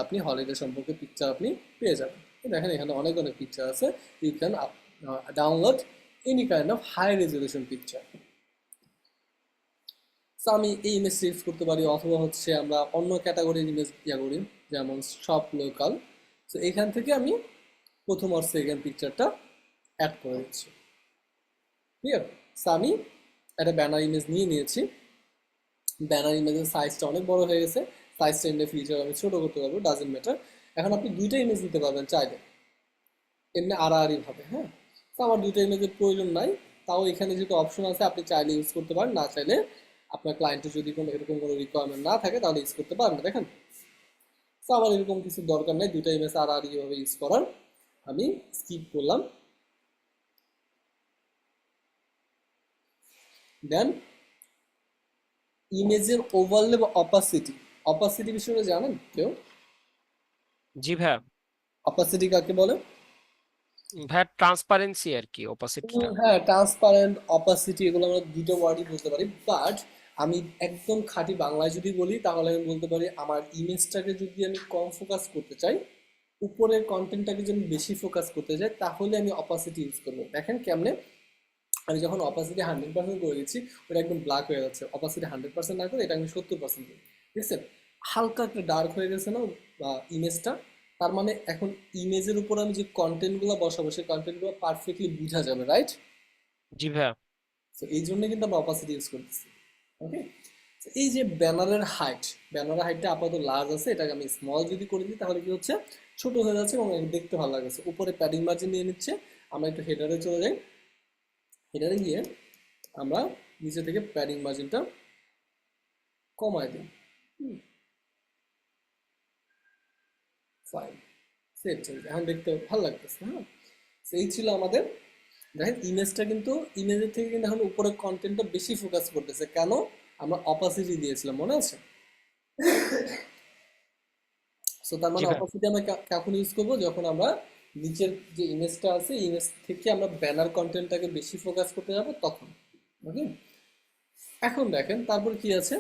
আপনি হলিডে সম্পর্কে পিকচার আপনি পেয়ে যাবেন। দেখেন এখানে অনেক অনেক পিকচার আছে। You can download any kind of high resolution picture. So আমি এই ইমেজটা ইউজ করতে পারি, অথবা হচ্ছে আমরা অন্য ক্যাটাগরির ইমেজ ইয়া করি, যেমন সব লোকাল। সো এখান থেকে আমি প্রথম আর সেকেন্ড পিকচারটা অ্যাড করে দিচ্ছি। ক্লিয়ার? সো আমি একটা ব্যানার ইমেজ নিয়ে নিয়েছি। ব্যানার ইমেজের সাইজটা অনেক বড় হয়ে গেছে, সাইজটা ইন দ্য ফিউচার আমি ছোট করতে পারবো, ডাজেন্ট ম্যাটার। এখন আপনি দুইটা ইমেজ দিতে পারবেন চাইলে, এমনি আড়াআড়ি ভাবে। হ্যাঁ, তো আমার দুইটা ইমেজের প্রয়োজন নাই। তাও এখানে যেহেতু অপশন আছে, আপনি চাইলে ইউজ করতে পারেন, না চাইলে আপনার ক্লায়েন্টের যদি কোনো এরকম কোনো রিকোয়ারমেন্ট না থাকে তাহলে ইউজ করতে পারেন না। দেখেন, তো আমার এরকম কিছু দরকার নেই দুইটা ইমেজ আড়াআড়ি ভাবে ইউজ করার। আমি স্কিপ করলাম। দেন ইমেজের ওভারলে বা অপাসিটি, অপাসিটি বিষয়ে জানেন কেউ? জি ভাইয়া। অপাসিটি কাকে বলে? ভাইয়া ট্রান্সপারেন্সি আর কি, অপোজিটটা। হ্যাঁ, ট্রান্সপারেন্ট, অপাসিটি, এগুলো আমরা দুটো ওয়ার্ডই বলতে পারি। বাট আমি একদম খাঁটি বাংলায় যদি বলি তাহলে আমি বলতে পারি, আমার ইমেজটাকে যদি আমি কম ফোকাস করতে চাই, উপরের কন্টেন্টটাকে যদি বেশি ফোকাস করতে চাই, তাহলে আমি অপাসিটি ইউজ করবো। দেখেন কেমনে, আমি যখন অপাসিটি 100% করে দিচ্ছি, ওটা একদম ব্ল্যাক হয়ে যাচ্ছে। অপাসিটি 100% না করে এটা আমি 70% দিই, দেখছেন হালকা একটা ডার্ক হয়ে গেছে না ইমেজটা? তার মানে এখন ইমেজের উপর আমি যে কন্টেন্টগুলো বসাবো সেই কন্টেন্টগুলো পারফেক্টলি বোঝা যাবে, রাইট? জি ভাইয়া। তো এই জন্য কিন্তু আমরা অপাসিটি ইউজ করতেছি। ওকে, এই যে ব্যানারের হাইট, ব্যানারের হাইটটা আপাতত লার্জ আছে, এটাকে আমি স্মল যদি করে দিই তাহলে কি হচ্ছে, ছোট হয়ে যাচ্ছে এবং দেখতে ভালো লাগছে। উপরে প্যাডিং মার্জিন নিয়ে নিচ্ছে। আমরা একটু হেডারে চলে যাই। হেডারে গিয়ে আমরা নিচে থেকে প্যাডিং মার্জিনটা কমায় দিই। ফাইন, সেভ চেঞ্জ, এখন দেখতে ভালো লাগতেছে। হ্যাঁ, এই ছিল আমাদের। দেখেন ইমেজটা কিন্তু, ইমেজের থেকে কিন্তু এখন উপরে কন্টেন্টটা বেশি ফোকাস করতেছে। কেন? আমরা অপাসিটি দিয়েছিলাম, মনে আছে? সো তার জি মানে ভাইয়া। অপাসিটি আমরা কখন ইউজ করবো? যখন আমরা নিচের যে ইমেজটা আছে, ইমেজ থেকে আমরা ব্যানার কন্টেন্টটাকে বেশি ফোকাস করতে যাবো তখন। ওকে, এখন দেখেন তারপর কি আছে,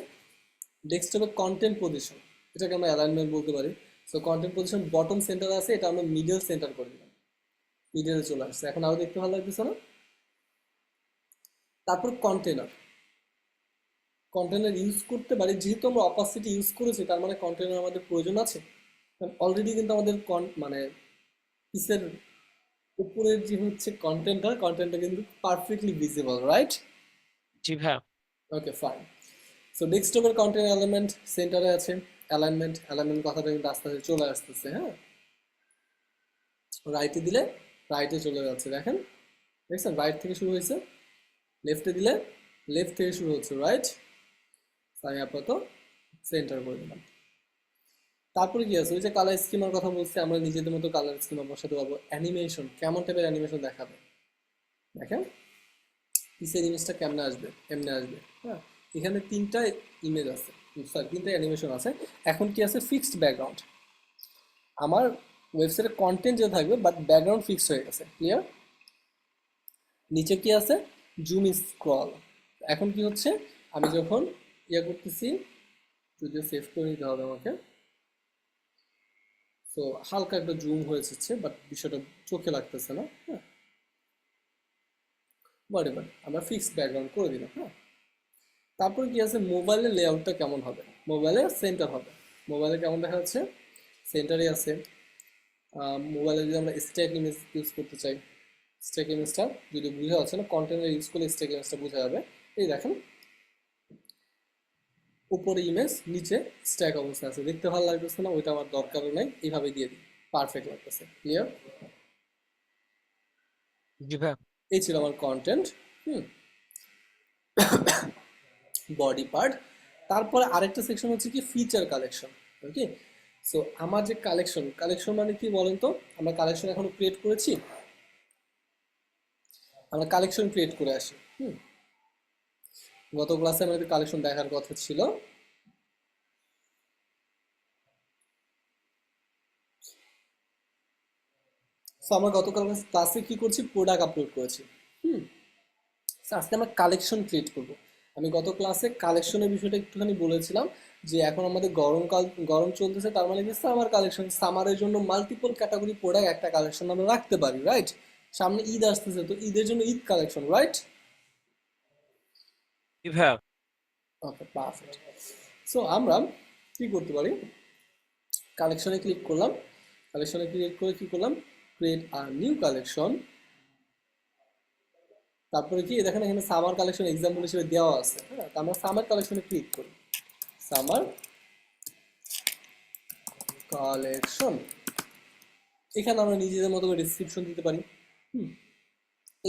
ডেস্কটপে কন্টেন্ট পজিশন, এটাকে আমরা অ্যালাইনমেন্ট বলতে পারি। So content position bottom centre আছে, এটা আমরা মিডল সেন্টার করে দিলাম, মিডলে চলে আসছে। এখন আরো দেখতে ভালো লাগতেছে না? তারপর কন্টেনার, কন্টেনার ইউজ করতে পারি। যেহেতু আমরা অপাসিটি ইউজ করেছি তার মানে কন্টেনার আমাদের প্রয়োজন আছে। অলরেডি কিন্তু আমাদের মানে পিসের উপরের যে হচ্ছে কন্টেন্টটা কিন্তু পারফেক্টলি ভিজিবল, রাইট? জি ভাইয়া। Okay, fine. সো ডেস্কটপের কন্টেন্ট এলিমেন্ট সেন্টারে আছে। অ্যালাইনমেন্ট কথাটা কিন্তু আস্তে আস্তে চলে আসতেছে। হ্যাঁ, রাইটে দিলে রাইটে চলে যাচ্ছে, দেখেন, দেখছেন রাইট থেকে শুরু হয়েছে, লেফটে দিলে লেফট থেকে শুরু হচ্ছে, রাইট? আমি আপাতত সেন্টার করে দিলাম। তারপরে কি আছে, ওই যে কালার স্কিমার কথা বলছি, আমরা নিজেদের মতো কালার স্কিমা বসাতে পারবো। অ্যানিমেশন, কেমন টাইপের অ্যানিমেশন দেখাবে, দেখেন পিসের ইমেজটা কেমনে আসবে, এমনি আসবে। হ্যাঁ, এখানে তিনটা ইমেজ আছে, সরি তিনটা অ্যানিমেশন আছে। এখন কি আছে, ফিক্সড ব্যাকগ্রাউন্ড। আমার ওয়েবসাইটের কন্টেন্ট যে থাকবে বাট ব্যাকগ্রাউন্ড ফিক্সড হয়ে গেছে, ক্লিয়ার। নিচে কি আছে, জুম স্ক্রল। এখন কি হচ্ছে, আমি যখন ইয়ে করতেছি, যদিও সেভ করে নিতে হবে আমাকে, তো হালকা একটা জুম হয়ে যাচ্ছে বাট বিষয়টা চোখে লাগতেছে না। হ্যাঁ, এবার আমরা ফিক্সড ব্যাকগ্রাউন্ড করে দিলাম। হ্যাঁ, তারপর কি আছে, মোবাইলের লেআউটটা কেমন হবে, মোবাইলের সেন্টার হবে। মোবাইলে কেমন দেখা যাচ্ছে, সেন্টারে আছে। মোবাইলে যদি আমরা স্ট্যাক ইমেজ ইউজ করতে চাই, স্ট্যাক ইমেজটা যদি বোঝা যাচ্ছে না, কন্টেনার ইউজ করলে স্ট্যাক ইমেজটা বোঝা যাবে। এই দেখেন উপরে ইমেজ, নিচে স্ট্যাক অবস্থা আছে, দেখতে ভালো লাগতেছে না, ওইটা আমার দরকারও নাই, এইভাবে দিয়ে দিই, পারফেক্ট লাগতেছে, ক্লিয়ার। জি ভাইয়া। এই ছিল আমার কন্টেন্ট। Body part. তারপরে আরেকটা সেকশন হচ্ছে কি, ফিচার কালেকশন। ওকে, সো আমার যে কালেকশন, কালেকশন মানে কি বলেন তো, আমরা কালেকশন এখনো ক্রিয়েট করেছি, আমরা কালেকশন ক্রিয়েট করে আসি। গত ক্লাসে আমাদের কালেকশন দেখার কথা ছিল। সো আমরা গতকাল ক্লাসে কি করছি, প্রোডাক্ট আপলোড করেছি। So আজকে আমরা কালেকশন ক্রিয়েট করব। আমি গত ক্লাসে কালেকশনের বিষয়টা একটুখানি বলেছিলাম যে এখন আমাদের গরমকাল, গরম চলতেছে, তার মানে কি সামার কালেকশন, সামারের জন্য মাল্টিপল ক্যাটাগরি প্রোডাক্ট একটা কালেকশন আমরা রাখতে পারি, রাইট। সামনে ঈদ আসতেছে, তো ঈদের জন্য ঈদ কালেকশন, রাইট। জি ভাইয়া। ওকে, পারফেক্ট। সো আমরা কি করতে পারি, কালেকশনে ক্লিক করলাম, কালেকশনে ক্লিক করে কি করলাম, ক্রিয়েট আ নিউ কালেকশন। তারপরে কি দেখেন এখানে সামার কালেকশন এক্সাম্পল হিসেবে দেওয়া আছে। হ্যাঁ, তো আমরা সামার কালেকশনে ক্লিক করি, সামার কালেকশন। এখানে আমরা নিজেদের মতো করে ডিসক্রিপশন দিতে পারি,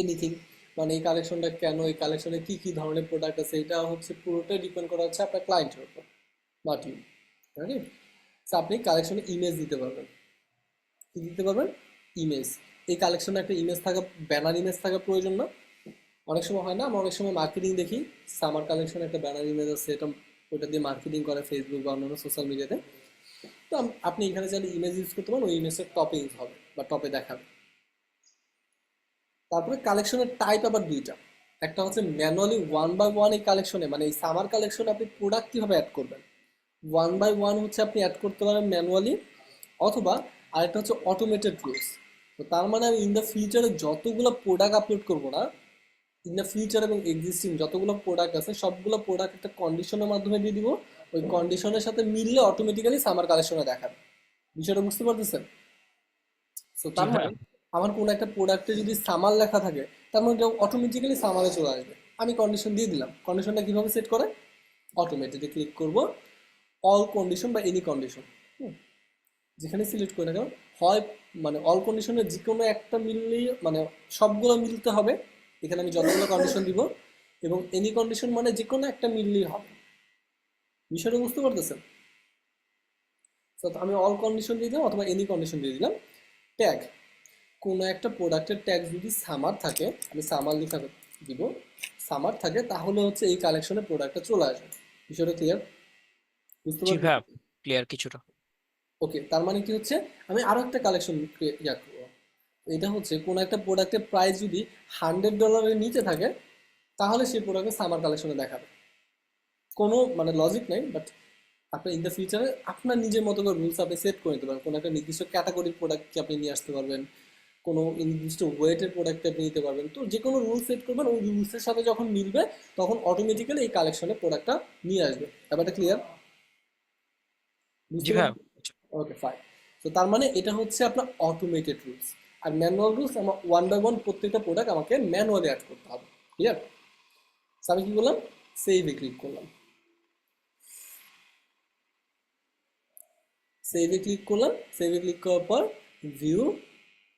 এনিথিং, মানে এই কালেকশনটা কেন, এই কালেকশনে কি কি ধরনের প্রোডাক্ট আছে, এটা হচ্ছে পুরোটাই ডিপেন্ড করা হচ্ছে আপনার ক্লায়েন্টের উপর, নট ইউ। রাইট। আপনি কালেকশনে ইমেজ দিতে পারবেন, কি দিতে পারবেন, ইমেজ। এই কালেকশনে একটা ইমেজ থাকা, ব্যানার ইমেজ থাকা প্রয়োজন না। অনেক সময় হয় না, আমরা অনেক সময় মার্কেটিং দেখি, সামার কালেকশনে একটা ব্যানার ইমেজ আছে, এটা ওইটা দিয়ে মার্কেটিং করে ফেসবুক বা অন্যান্য সোশ্যাল মিডিয়াতে। তো আপনি এখানে চাইলে ইমেজ ইউজ করতে পারেন, ওই ইমেজটা টপে ইউজ হবে বা টপে দেখাবে। তারপরে কালেকশনের টাইপ আবার দুইটা, একটা হচ্ছে ম্যানুয়ালি 1 by 1 এই কালেকশনে, মানে এই সামার কালেকশনে আপনি প্রোডাক্ট কিভাবে অ্যাড করবেন, 1 by 1 হচ্ছে আপনি অ্যাড করতে পারেন ম্যানুয়ালি, অথবা আরেকটা হচ্ছে অটোমেটেড রুলস। তো তার মানে আমি ইন দ্য ফিউচারে যতগুলো প্রোডাক্ট আপলোড করবো না, ইন দ্য ফিউচার এবং এক্সিস্টিং যতগুলো প্রোডাক্ট আছে সবগুলো প্রোডাক্ট একটা কন্ডিশনের মাধ্যমে দিয়ে দিব, ওই কন্ডিশনের সাথে মিললে অটোমেটিক্যালি সামার কালেকশনে দেখাবে। বিষয়টা বুঝতে পারতেছেন? সো জি তার মানে ভাইয়া। আমার কোনো একটা প্রোডাক্টে যদি সামার লেখা থাকে, তার মানে অটোমেটিক্যালি সামারে চলে আসবে। আমি কন্ডিশন দিয়ে দিলাম, কন্ডিশনটা কিভাবে সেট করে, অটোমেটিকলি ক্লিক করব, অল কন্ডিশন বা এনি কন্ডিশন, যেখানে সিলেক্ট করে না কেন, হয় মানে অল কন্ডিশনের যে কোনো একটা মিললেই, মানে সবগুলো মিলতে হবে, এখানে আমি যতগুলো কন্ডিশন দিব, এবং এনি কন্ডিশন মানে যে কোনো একটা মিললেই হবে। বিষয়টা বুঝতে পারতেছেন? তো আমি অল কন্ডিশন দিয়ে দিলাম অথবা এনি কন্ডিশন দিয়ে দিলাম। ট্যাগ, কোনো একটা প্রোডাক্টের ট্যাগ যদি সামার থাকে, আমি সামার লেখা দিব, সামার থাকে, তাহলে হচ্ছে এই কালেকশনে প্রোডাক্টটা চলে আসবে। বিষয়টা ক্লিয়ার? বুঝতে জি ভাইয়া, পারতেছেন? ক্লিয়ার কিছুটা। ওকে, তার মানে কি হচ্ছে, আমি আরো একটা কালেকশন ইয়া করবো। এটা হচ্ছে কোনো একটা প্রোডাক্টের প্রাইস যদি $100 নিচে থাকে, তাহলে সেই প্রোডাক্টের সামার কালেকশনে দেখাবে। কোনো মানে লজিক নেই, বাট আপনি ইন দ্য ফিউচারে আপনার নিজের মতো করে রুলস আপনি সেট করে নিতে পারেন। কোনো একটা নির্দিষ্ট ক্যাটাগরির প্রোডাক্টকে আপনি নিয়ে আসতে পারবেন, কোনো নির্দিষ্ট ওয়েটের প্রোডাক্টকে আপনি নিতে পারবেন। তো যে কোনো রুল সেট করবেন, ওই রুলসের সাথে যখন মিলবে তখন অটোমেটিক্যালি এই কালেকশনে প্রোডাক্টটা নিয়ে আসবে। ব্যাপারটা ক্লিয়ার? জি বুঝতে ভাইয়া। পারছেন? ওকে, ফাইন। তো তার মানে এটা হচ্ছে আপনার অটোমেটেড রুলস। আর ম্যানুয়াল রুলস আমার 1 by 1 প্রত্যেকটা প্রোডাক্ট আমাকে ম্যানুয়ালি অ্যাড করতে হবে, ক্লিয়ার? আমি কি করলাম, সেভে ক্লিক করলাম, সেভে ক্লিক করলাম, সেভে ক্লিক করার পর ভিউ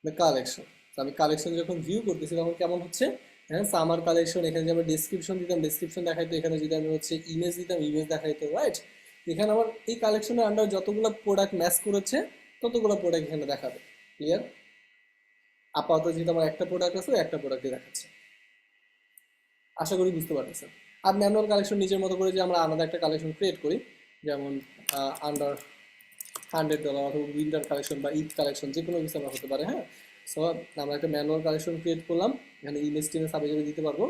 দ্য কালেকশন। আমি কালেকশন যখন ভিউ করতেছি তখন কেমন হচ্ছে, হ্যাঁ সামার কালেকশন, এখানে যে আমরা ডেসক্রিপশন দিতাম ডেসক্রিপশন দেখাইতো, এখানে যদি আমি হচ্ছে ইমেজ দিতাম ইমেজ দেখাইতো, রাইট। এখানে আমার এই কালেকশনের আন্ডার যতগুলো প্রোডাক্ট ম্যাচ করেছে ততগুলো প্রোডাক্ট এখানে দেখাবে। ক্লিয়ার? আপাতত যেহেতু আমার একটা প্রোডাক্ট আছে, ওই একটা প্রোডাক্টই দেখাচ্ছে। আশা করি বুঝতে পারতেছেন। আর ম্যানুয়াল কালেকশন নিজের মতো করে যে আমরা আলাদা একটা কালেকশন ক্রিয়েট করি, যেমন আন্ডার $100 অথবা উইন্টার কালেকশন বা ঈদ কালেকশন, যে কোনো কিছু আমরা হতে পারে। হ্যাঁ, সো আমরা একটা ম্যানুয়াল কালেকশন ক্রিয়েট করলাম, এখানে ইমেজ টিমেজ সাবজেক্টে দিতে পারবো।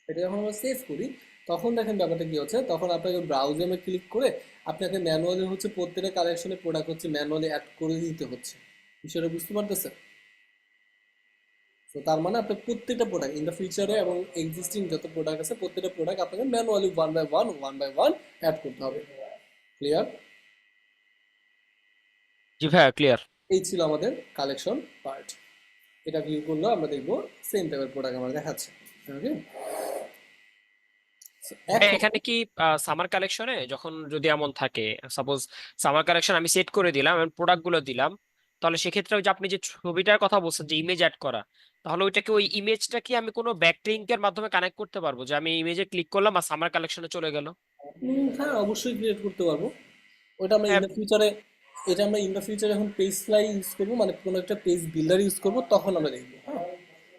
এটা যখন আমরা সেভ করি তখন দেখেন ব্যাপারটা কি হচ্ছে, তখন আপনাকে ব্রাউজারে ক্লিক করে আপনাকে ম্যানুয়ালি হচ্ছে প্রত্যেকটা কালেকশনের প্রোডাক্ট হচ্ছে ম্যানুয়ালি অ্যাড করে দিতে হচ্ছে। বিষয়টা বুঝতে পারতেছেন? তো তার মানে আপনার প্রত্যেকটা প্রোডাক্ট ইন দ্য ফিউচারে এবং এক্সিস্টিং যত প্রোডাক্ট আছে প্রত্যেকটা প্রোডাক্ট আপনাকে manually one by one add করতে হবে। ক্লিয়ার? জি ভাইয়া, ক্লিয়ার। এই ছিল আমাদের কালেকশন পার্ট। এটা ভিউ করলেও আমরা দেখবো সেম টাইপের প্রোডাক্ট আমরা দেখাচ্ছে। ওকে, এখন এখানে কি সামার কালেকশনে যখন যদি এমন থাকে, সাপোজ সামার কালেকশন আমি সেট করে দিলাম এবং প্রোডাক্ট গুলো দিলাম, তাহলে সেক্ষেত্রে ওই যে আপনি যে ছবিটার কথা বলছেন যে ইমেজ অ্যাড করা, তাহলে ওইটাকে ওই ইমেজটা কি আমি কোনো ব্যাকলিংকের মাধ্যমে কানেক্ট করতে পারবো, যে আমি ইমেজে ক্লিক করলাম আর সামার কালেকশনে চলে গেল? হ্যাঁ, অবশ্যই ক্রিয়েট করতে পারবো। ওটা আমরা ইন হ্যাঁ। দ্য ফিউচারে, এটা আমরা ইন দ্য ফিউচারে যখন পেজ ফ্লাই ইউজ করবো, মানে কোনো একটা পেজ বিল্ডার ইউজ করবো, তখন আমরা দেখবো। হ্যাঁ,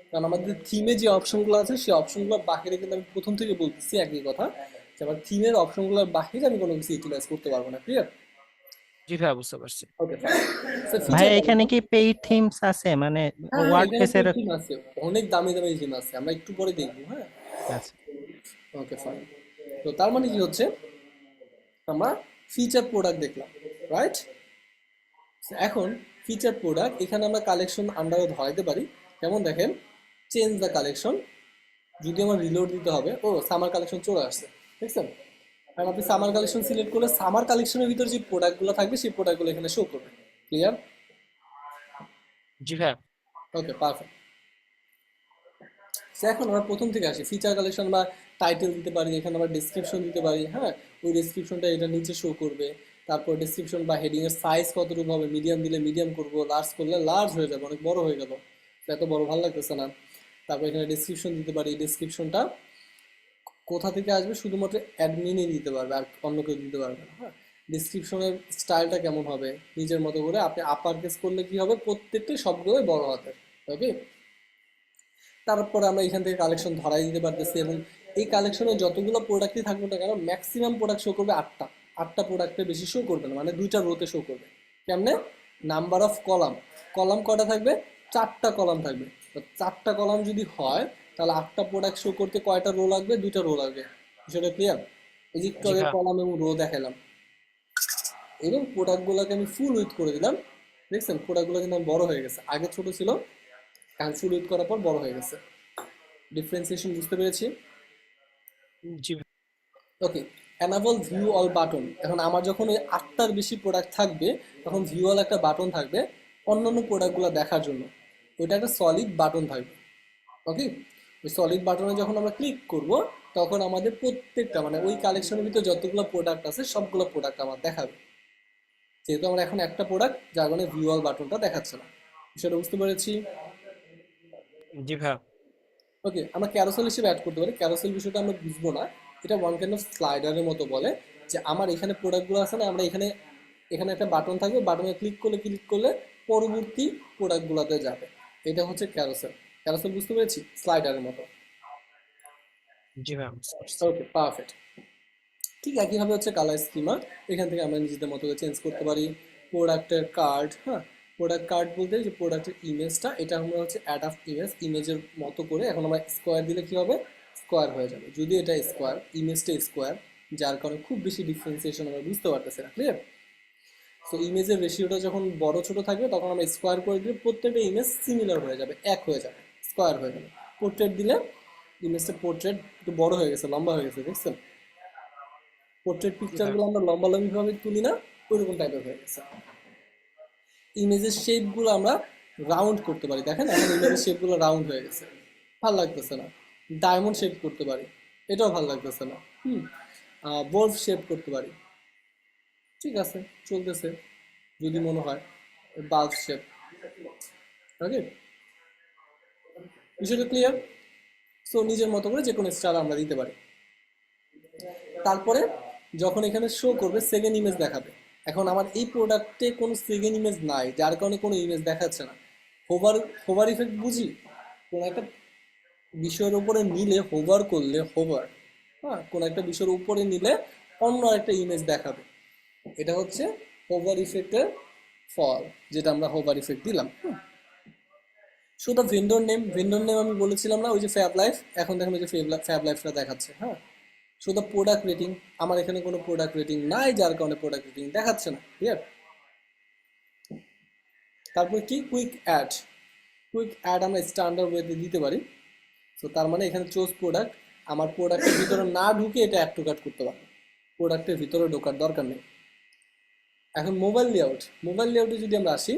কারণ আমাদের থিমে যে অপশনগুলো আছে সেই অপশনগুলোর বাহিরে কিন্তু আমি প্রথম থেকে বলতেছি একই কথা, যে আমার থিমের অপশনগুলোর বাহিরে আমি কোনো কিছু ইউটিলাইজ করতে পারবো না। ক্লিয়ার? জি ভাইয়া, বুঝতে পারছি। ওকে, স্যার ভাই ফিচার এখানে কি পেইড থিমস আছে, মানে হ্যাঁ হ্যাঁ, এখানে ওয়ার্ডপ্রেসের? থিম আছে, অনেক দামি দামি থিম আছে, আমরা একটু পরে দেখবো। হ্যাঁ, আচ্ছা, ওকে ফাইন। তো তার মানে কি হচ্ছে, আমরা ফিচার প্রোডাক্ট দেখলাম, রাইট? এখন ফিচার প্রোডাক্ট এখানে আমরা কালেকশন আন্ডারে ধরাইতে পারি। যেমন দেখেন, চেঞ্জ দ্য কালেকশন, যদি আমার রিলোড দিতে হবে, ও সামার কালেকশন চলে আসছে, দেখছেন? কারণ আপনি সামার কালেকশন সিলেক্ট করলে সামার কালেকশনের ভিতরে যে প্রোডাক্টগুলো থাকবে সেই প্রোডাক্টগুলো এখানে শো করবে। ক্লিয়ার? জি ভাইয়া। ওকে, পারফেক্ট। এখন আমরা প্রথম থেকে আসি, ফিচার কালেকশন বা টাইটেল দিতে পারি, এখানে আমরা ডেসক্রিপশন দিতে পারি। হ্যাঁ, ওই ডেসক্রিপশনটা এটা নিচে শো করবে। তারপর ডেসক্রিপশন বা হেডিং এর সাইজ কতটুকু হবে, মিডিয়াম দিলে মিডিয়াম করবো, লার্জ করলে লার্জ হয়ে যাবে, অনেক বড় হয়ে গেল, এত বড় ভালো লাগতেছে না। তারপর এখানে ডেসক্রিপশন দিতে পারি, ডেসক্রিপশনটা কোথা থেকে আসবে শুধুমাত্র অ্যাডমিনই দিতে পারবে, আর অন্য কেউ দিতে পারবে না। হ্যাঁ, ডিসক্রিপশনের স্টাইলটা কেমন হবে নিজের মতো করে, আপনি আপার কেস করলে কি হবে, প্রত্যেকটাই সবগুলোই বড় হাতের। ওকে, তারপরে আমরা এখান থেকে কালেকশন ধরাই দিতে পারতেছি, এবং এই কালেকশনে যতগুলো প্রোডাক্টই থাকবে না কেন ম্যাক্সিমাম প্রোডাক্ট শো করবে আটটা প্রোডাক্টের বেশি শো করবে না, মানে দুইটা রোতে শো করবে। কেমনে? নাম্বার অফ কলাম, কলাম কয়টা থাকবে? 4টা কলাম থাকবে। তো 4টা কলাম যদি হয় তাহলে 8টা প্রোডাক্ট শো করতে কয়টা রো লাগবে? 2টা রো লাগবে। বিষয়টা ক্লিয়ার? এই যে একটু জি আগে ভাইয়া। কলাম এবং রো দেখালাম, এবং প্রোডাক্টগুলোকে আমি ফুল উইথ করে দিলাম। দেখছেন প্রোডাক্টগুলো কিন্তু আমার বড় হয়ে গেছে, আগে ছোট ছিল, এখন ফুল উইথ করার পর বড় হয়ে গেছে। ডিফারেন্সিয়েশন বুঝতে পেরেছি? জি ভাইয়া। ওকে, এনাবল ভিউ অল বাটন। এখন আমার যখন ওই 8টার বেশি প্রোডাক্ট থাকবে তখন ভিউ অল একটা বাটন থাকবে অন্যান্য প্রোডাক্টগুলো দেখার জন্য, ওইটা একটা সলিড বাটন থাকবে। ওকে, ওই সলিড বাটনে যখন আমরা ক্লিক করব তখন আমাদের প্রত্যেকটা, মানে ওই কালেকশনের ভিতরে যতগুলো প্রোডাক্ট আছে সবগুলো প্রোডাক্ট আমার দেখাবে। যেহেতু আমরা এখন একটা প্রোডাক্ট, যার কারণে ভিউ অল বাটনটা দেখাচ্ছে না। বিষয়টা বুঝতে পেরেছি? জি ভাইয়া। ওকে, আমরা ক্যারোসেল হিসেবে অ্যাড করতে পারি। ক্যারোসেল বিষয়টা আমরা বুঝবো না, এটা ওয়ান কাইন্ড অফ স্লাইডারের মতো বলে, যে আমার এখানে প্রোডাক্টগুলো আছে না, আমরা এখানে এখানে একটা বাটন থাকবে, বাটনে ক্লিক করলে পরবর্তী প্রোডাক্টগুলোতে যাবে। এটা হচ্ছে ক্যারোসেল। ক্যারোসেল বুঝতে পেরেছি? স্লাইডারের মতো। জি ভাইয়া, বুঝতে পারছি। ওকে, পারফেক্ট। ঠিক একইভাবে হচ্ছে কালার স্কিমা, এখান থেকে আমরা নিজেদের মতো করে চেঞ্জ করতে পারি। প্রোডাক্টের কার্ড, হ্যাঁ, প্রোডাক্ট কার্ড বলতে যে প্রোডাক্টের ইমেজটা, এটা আমরা হচ্ছে অ্যাড অফ ইমেজের মতো করে এখন আমরা স্কোয়ার দিলে কি হবে? স্কোয়ার হয়ে যাবে। যদি এটা স্কোয়ার, ইমেজটা স্কোয়ার, যার কারণে খুব বেশি ডিফারেন্সিয়েশন আমরা বুঝতে পারতেছি না। ক্লিয়ার? সো ইমেজের রেশিওটা যখন বড় ছোট থাকবে তখন আমরা স্কোয়ার করে দিলে প্রত্যেকটা ইমেজ সিমিলার হয়ে যাবে, এক হয়ে যাবে, স্কোয়ার হয়ে যাবে। পোর্ট্রেট দিলে ইমেজটা পোর্ট্রেট একটু বড় হয়ে গেছে, লম্বা হয়ে গেছে, দেখছেন? পোর্ট্রেট জি ভাইয়া। পিকচারগুলো আমরা লম্বালম্বি ভাবে তুলি না, ওইরকম টাইপের হয়ে গেছে। ইমেজের শেপগুলো আমরা রাউন্ড করতে পারি, দেখেন এখন ইমেজের শেপগুলো রাউন্ড হয়ে গেছে, ভাল লাগতেছে না। ডায়মন্ড শেপ করতে পারি, এটাও ভাল লাগতেছে না। বলফ শেপ করতে পারি, ঠিক আছে, চলতেছে যদি মনে হয়। Bulb shape. ওকে, বিষয়টা ক্লিয়ার? সো নিজের মতো করে যে কোনো স্টাইল আমরা দিতে পারি। তারপরে যখন এখানে শো করবে সেকেন্ড ইমেজ দেখাবে। এখন আমার এই প্রোডাক্টে কোনো সেকেন্ড ইমেজ নাই, যার কারণে কোনো ইমেজ দেখাচ্ছে না। হোভার হোভার ইফেক্ট বুঝি, কোনো একটা বিষয়ের উপরে নিলে হোভার করলে, হোভার, হ্যাঁ, কোনো একটা বিষয়ের উপরে নিলে অন্য একটা ইমেজ দেখাবে। এটা হচ্ছে হোভার ইফেক্টের ফল, যেটা আমরা হোভার ইফেক্ট দিলাম। সো দ্য ভেন্ডর নেম আমি বলেছিলাম না, ওই যে ফ্যাব লাইফ, এখন দেখেন ওই যে ফ্যাব লাইফটা দেখাচ্ছে। হ্যাঁ, সো দ্য প্রোডাক্ট রেটিং, আমার এখানে কোনো প্রোডাক্ট রেটিং নাই, যার কারণে প্রোডাক্ট রেটিং দেখাচ্ছে না। ক্লিয়ার? তারপর কি কুইক অ্যাড, কুইক অ্যাড আমরা স্ট্যান্ডার্ড ওয়েতে দিতে পারি। তো তার মানে এখানে চোজ প্রোডাক্ট, আমার প্রোডাক্টের ভিতরে না ঢুকে এটা অ্যাড টু কার্ট করতে পারবে, প্রোডাক্টের ভিতরে ঢোকার দরকার নেই। এখন মোবাইল লেআউটে যদি আমরা আসি,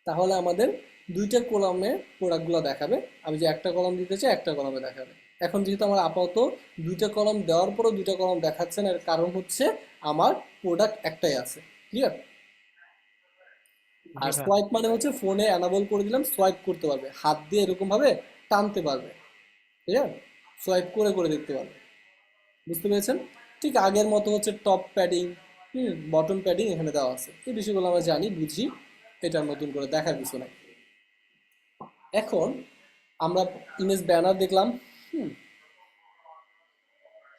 তাহলে আমাদের দুইটা কলামে প্রোডাক্টগুলো দেখাবে। আমি যে একটা কলাম দিতে চাই, একটা কলামে দেখাবে। এখন যেহেতু আমার আপাতত দুইটা কলাম দেওয়ার পরও দুইটা কলাম দেখাচ্ছে না, এর কারণ হচ্ছে আমার প্রোডাক্ট একটাই আছে। ক্লিয়ার? আর জি ভাইয়া। সোয়াইপ মানে হচ্ছে ফোনে অ্যানাবল করে দিলাম, সোয়াইপ করতে পারবে, হাত দিয়ে এরকম ভাবে টানতে পারবে। ক্লিয়ার? সোয়াইপ করে করে দেখতে পারবে। বুঝতে পেরেছেন? ঠিক আগের মতো হচ্ছে টপ প্যাডিং, বটম প্যাডিং এখানে দেওয়া আছে। এই বিষয়গুলো আমরা জানি, বুঝি, এটা নতুন করে দেখার কিছু নাই। এখন আমরা ইমেজ ব্যানার দেখলাম,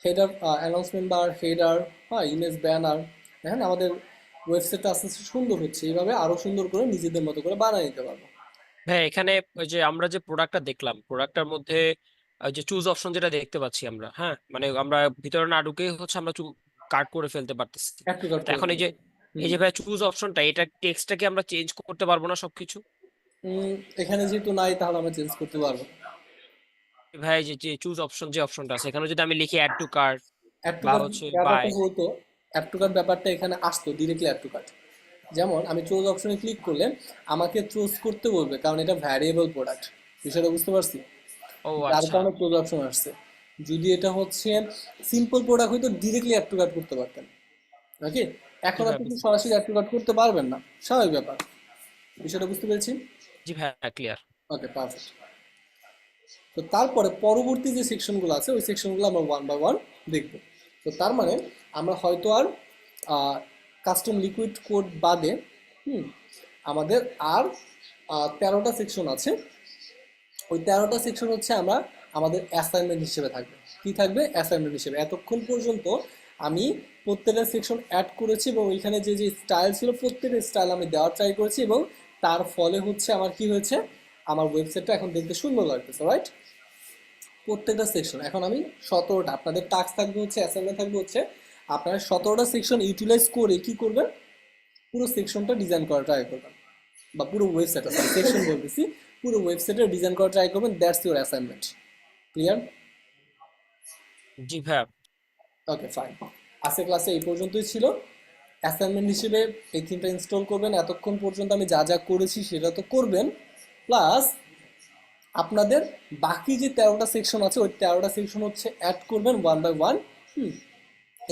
হেডার, অ্যানাউন্সমেন্ট বার, হেডার, হ্যাঁ, ইমেজ ব্যানার। দেখেন আমাদের ওয়েবসাইটটা আস্তে আস্তে সুন্দর হচ্ছে, এইভাবে আরো সুন্দর করে নিজেদের মতো করে বানিয়ে নিতে পারবো। ভাই এখানে ওই যে আমরা যে প্রোডাক্টটা দেখলাম, প্রোডাক্টটার মধ্যে ওই যে চুজ অপশন যেটা দেখতে পাচ্ছি আমরা, হ্যাঁ, মানে আমরা ভিতরে না ঢুকেই হচ্ছে আমরা কার্ট করে ফেলতে পারতেছি। অ্যাড টু কার্ট তো করে এখন এই ফেলবো। যে এই হুম যে ভাই চুজ অপশনটা, এটা টেক্সটটা কি আমরা চেঞ্জ করতে পারবো না সবকিছু? এখানে যেহেতু নাই, তাহলে আমরা চেঞ্জ করতে পারবো। ভাই যে যে চুজ অপশন যে অপশনটা আছে, এখানে যদি আমি লিখি add to cart add to বা কার্ট হচ্ছে বাই। ব্যাপারটা হতো, অ্যাড টু কার্ট ব্যাপারটা এখানে আসতো ডিরেক্টলি অ্যাড টু কার্ট। যেমন আমি চুজ অপশনে ক্লিক করলে আমাকে চুজ করতে বলবে, কারণ এটা ভ্যারিয়েবল প্রোডাক্ট। বিষয়টা বুঝতে পারছি? ও যার আচ্ছা। কারণে চুজ অপশন আসছে। যদি এটা হচ্ছে সিম্পল প্রোডাক্ট হয়তো ডিরেক্টলি অ্যাড টু কার্ট করতে পারতেন। ওকে, জি এখন ভাই আপনি কি বুঝতে সরাসরি পারছি। অ্যাড টু কার্ট করতে পারবেন না, স্বাভাবিক ব্যাপার। বিষয়টা বুঝতে পেরেছি? জি ভাই ক্লিয়ার। ওকে, পারফেক্ট। তো তারপরে পরবর্তী যে সেকশনগুলো আছে, ওই সেকশনগুলো আমরা ওয়ান বাই ওয়ান দেখব। তো তার মানে আমরা হয়তো আর কাস্টম লিকুইড কোড বাদে হুম আমাদের আর 13টা সেকশন আছে। ওই 13টা সেকশন হচ্ছে আমরা আমাদের অ্যাসাইনমেন্ট হিসেবে থাকবে। কি থাকবে? অ্যাসাইনমেন্ট হিসেবে। এতক্ষণ পর্যন্ত আমি প্রত্যেকটা সেকশন অ্যাড করেছি, এবং ওইখানে যে যে স্টাইল ছিল প্রত্যেকটা স্টাইল আমি দেওয়ার ট্রাই করেছি, এবং তার ফলে হচ্ছে আমার কি হয়েছে, আমার ওয়েবসাইটটা এখন দেখতে সুন্দর লাগতেছে, রাইট? প্রত্যেকটা সেকশন এখন আমি 17টা, আপনাদের টাস্ক থাকবে হচ্ছে, অ্যাসাইনমেন্ট থাকবে হচ্ছে, আপনারা 17টা সেকশন ইউটিলাইজ করে কি করবেন, পুরো সেকশনটা ডিজাইন করা ট্রাই করবেন, বা পুরো ওয়েবসাইটটা, সরি সেকশন বলতেছি, পুরো ওয়েবসাইটে ডিজাইন করা ট্রাই করবেন। That's your assignment. ক্লিয়ার? জি ভাই। ওকে, ফাইন। আজকের ক্লাসে এই পর্যন্তই ছিল। অ্যাসাইনমেন্ট হিসেবে এই থিমটা ইনস্টল করবেন। এতক্ষণ পর্যন্ত আমি যা যা করেছি সেটা তো করবেন, প্লাস আপনাদের বাকি যে 13টা সেকশন আছে, ওই 13টা সেকশন হচ্ছে অ্যাড করবেন ওয়ান বাই ওয়ান।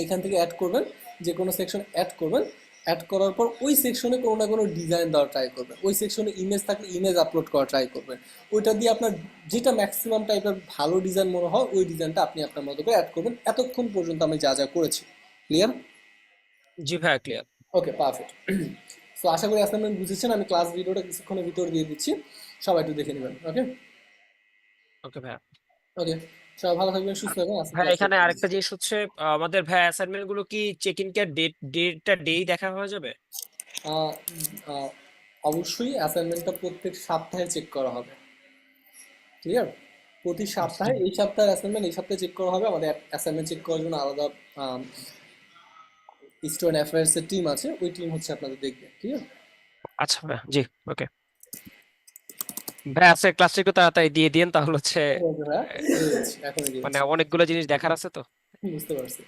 এখান থেকে অ্যাড করবেন, যে কোনো সেকশন অ্যাড করবেন। অ্যাড করার পর ওই সেকশনে কোনো না কোনো ডিজাইন দেওয়ার ট্রাই করবেন। ওই সেকশনে ইমেজ থাকলে ইমেজ আপলোড করা ট্রাই করবেন। ওইটা দিয়ে আপনার যেটা ম্যাক্সিমাম টাইপের ভালো ডিজাইন মনে হয়, ওই ডিজাইনটা আপনি আপনার মতো করে অ্যাড করবেন। এতক্ষণ পর্যন্ত আমি যা যা করেছি। ক্লিয়ার? জি ভাই ক্লিয়ার। ওকে, পারফেক্ট। সো আশা করি অ্যাসাইনমেন্ট বুঝেছেন। আমি ক্লাস ভিডিওটা কিছুক্ষণের ভিতর দিয়ে দিচ্ছি, সবাই একটু দেখে নেবেন। ওকে ওকে ভাই। ওকে, সবাই ভালো থাকবেন, সুস্থ থাকবেন। আজকে ভাই ক্লাস এখানে আরেকটা জিনিস হচ্ছে, আমাদের ভাই অ্যাসাইনমেন্ট গুলো কি চেক ইন কে ডেটটা ডেই দেখা হয়ে যাবে? অবশ্যই অ্যাসাইনমেন্টটা প্রত্যেক সপ্তাহে চেক করা হবে। ক্লিয়ার? প্রতি জি সপ্তাহে, এই সপ্তাহের অ্যাসাইনমেন্ট এই সপ্তাহে চেক করা হবে। আমাদের অ্যাসাইনমেন্ট চেক করার জন্য আলাদা স্টুডেন্ট অ্যাফেয়ার্স এর টিম আছে, ওই টিম হচ্ছে আপনাদের দেখবে। ঠিক আছে? আচ্ছা ভাই, জি। ওকে ভাই, আজকে ক্লাসটা একটু তাড়াতাড়ি দিয়ে দিন, তাহলে হচ্ছে ওকে ভাইয়া, দিয়ে দিচ্ছি, এখনই দিয়ে মানে দিচ্ছি। অনেকগুলো জিনিস দেখার আছে তো। বুঝতে পারছি।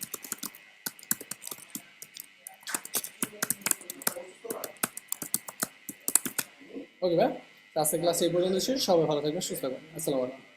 ওকে ভাই, আজকের ক্লাস এই পর্যন্ত ছিল। সবাই ভালো থাকবেন, সুস্থ থাকবেন। আসসালামু আলাইকুম।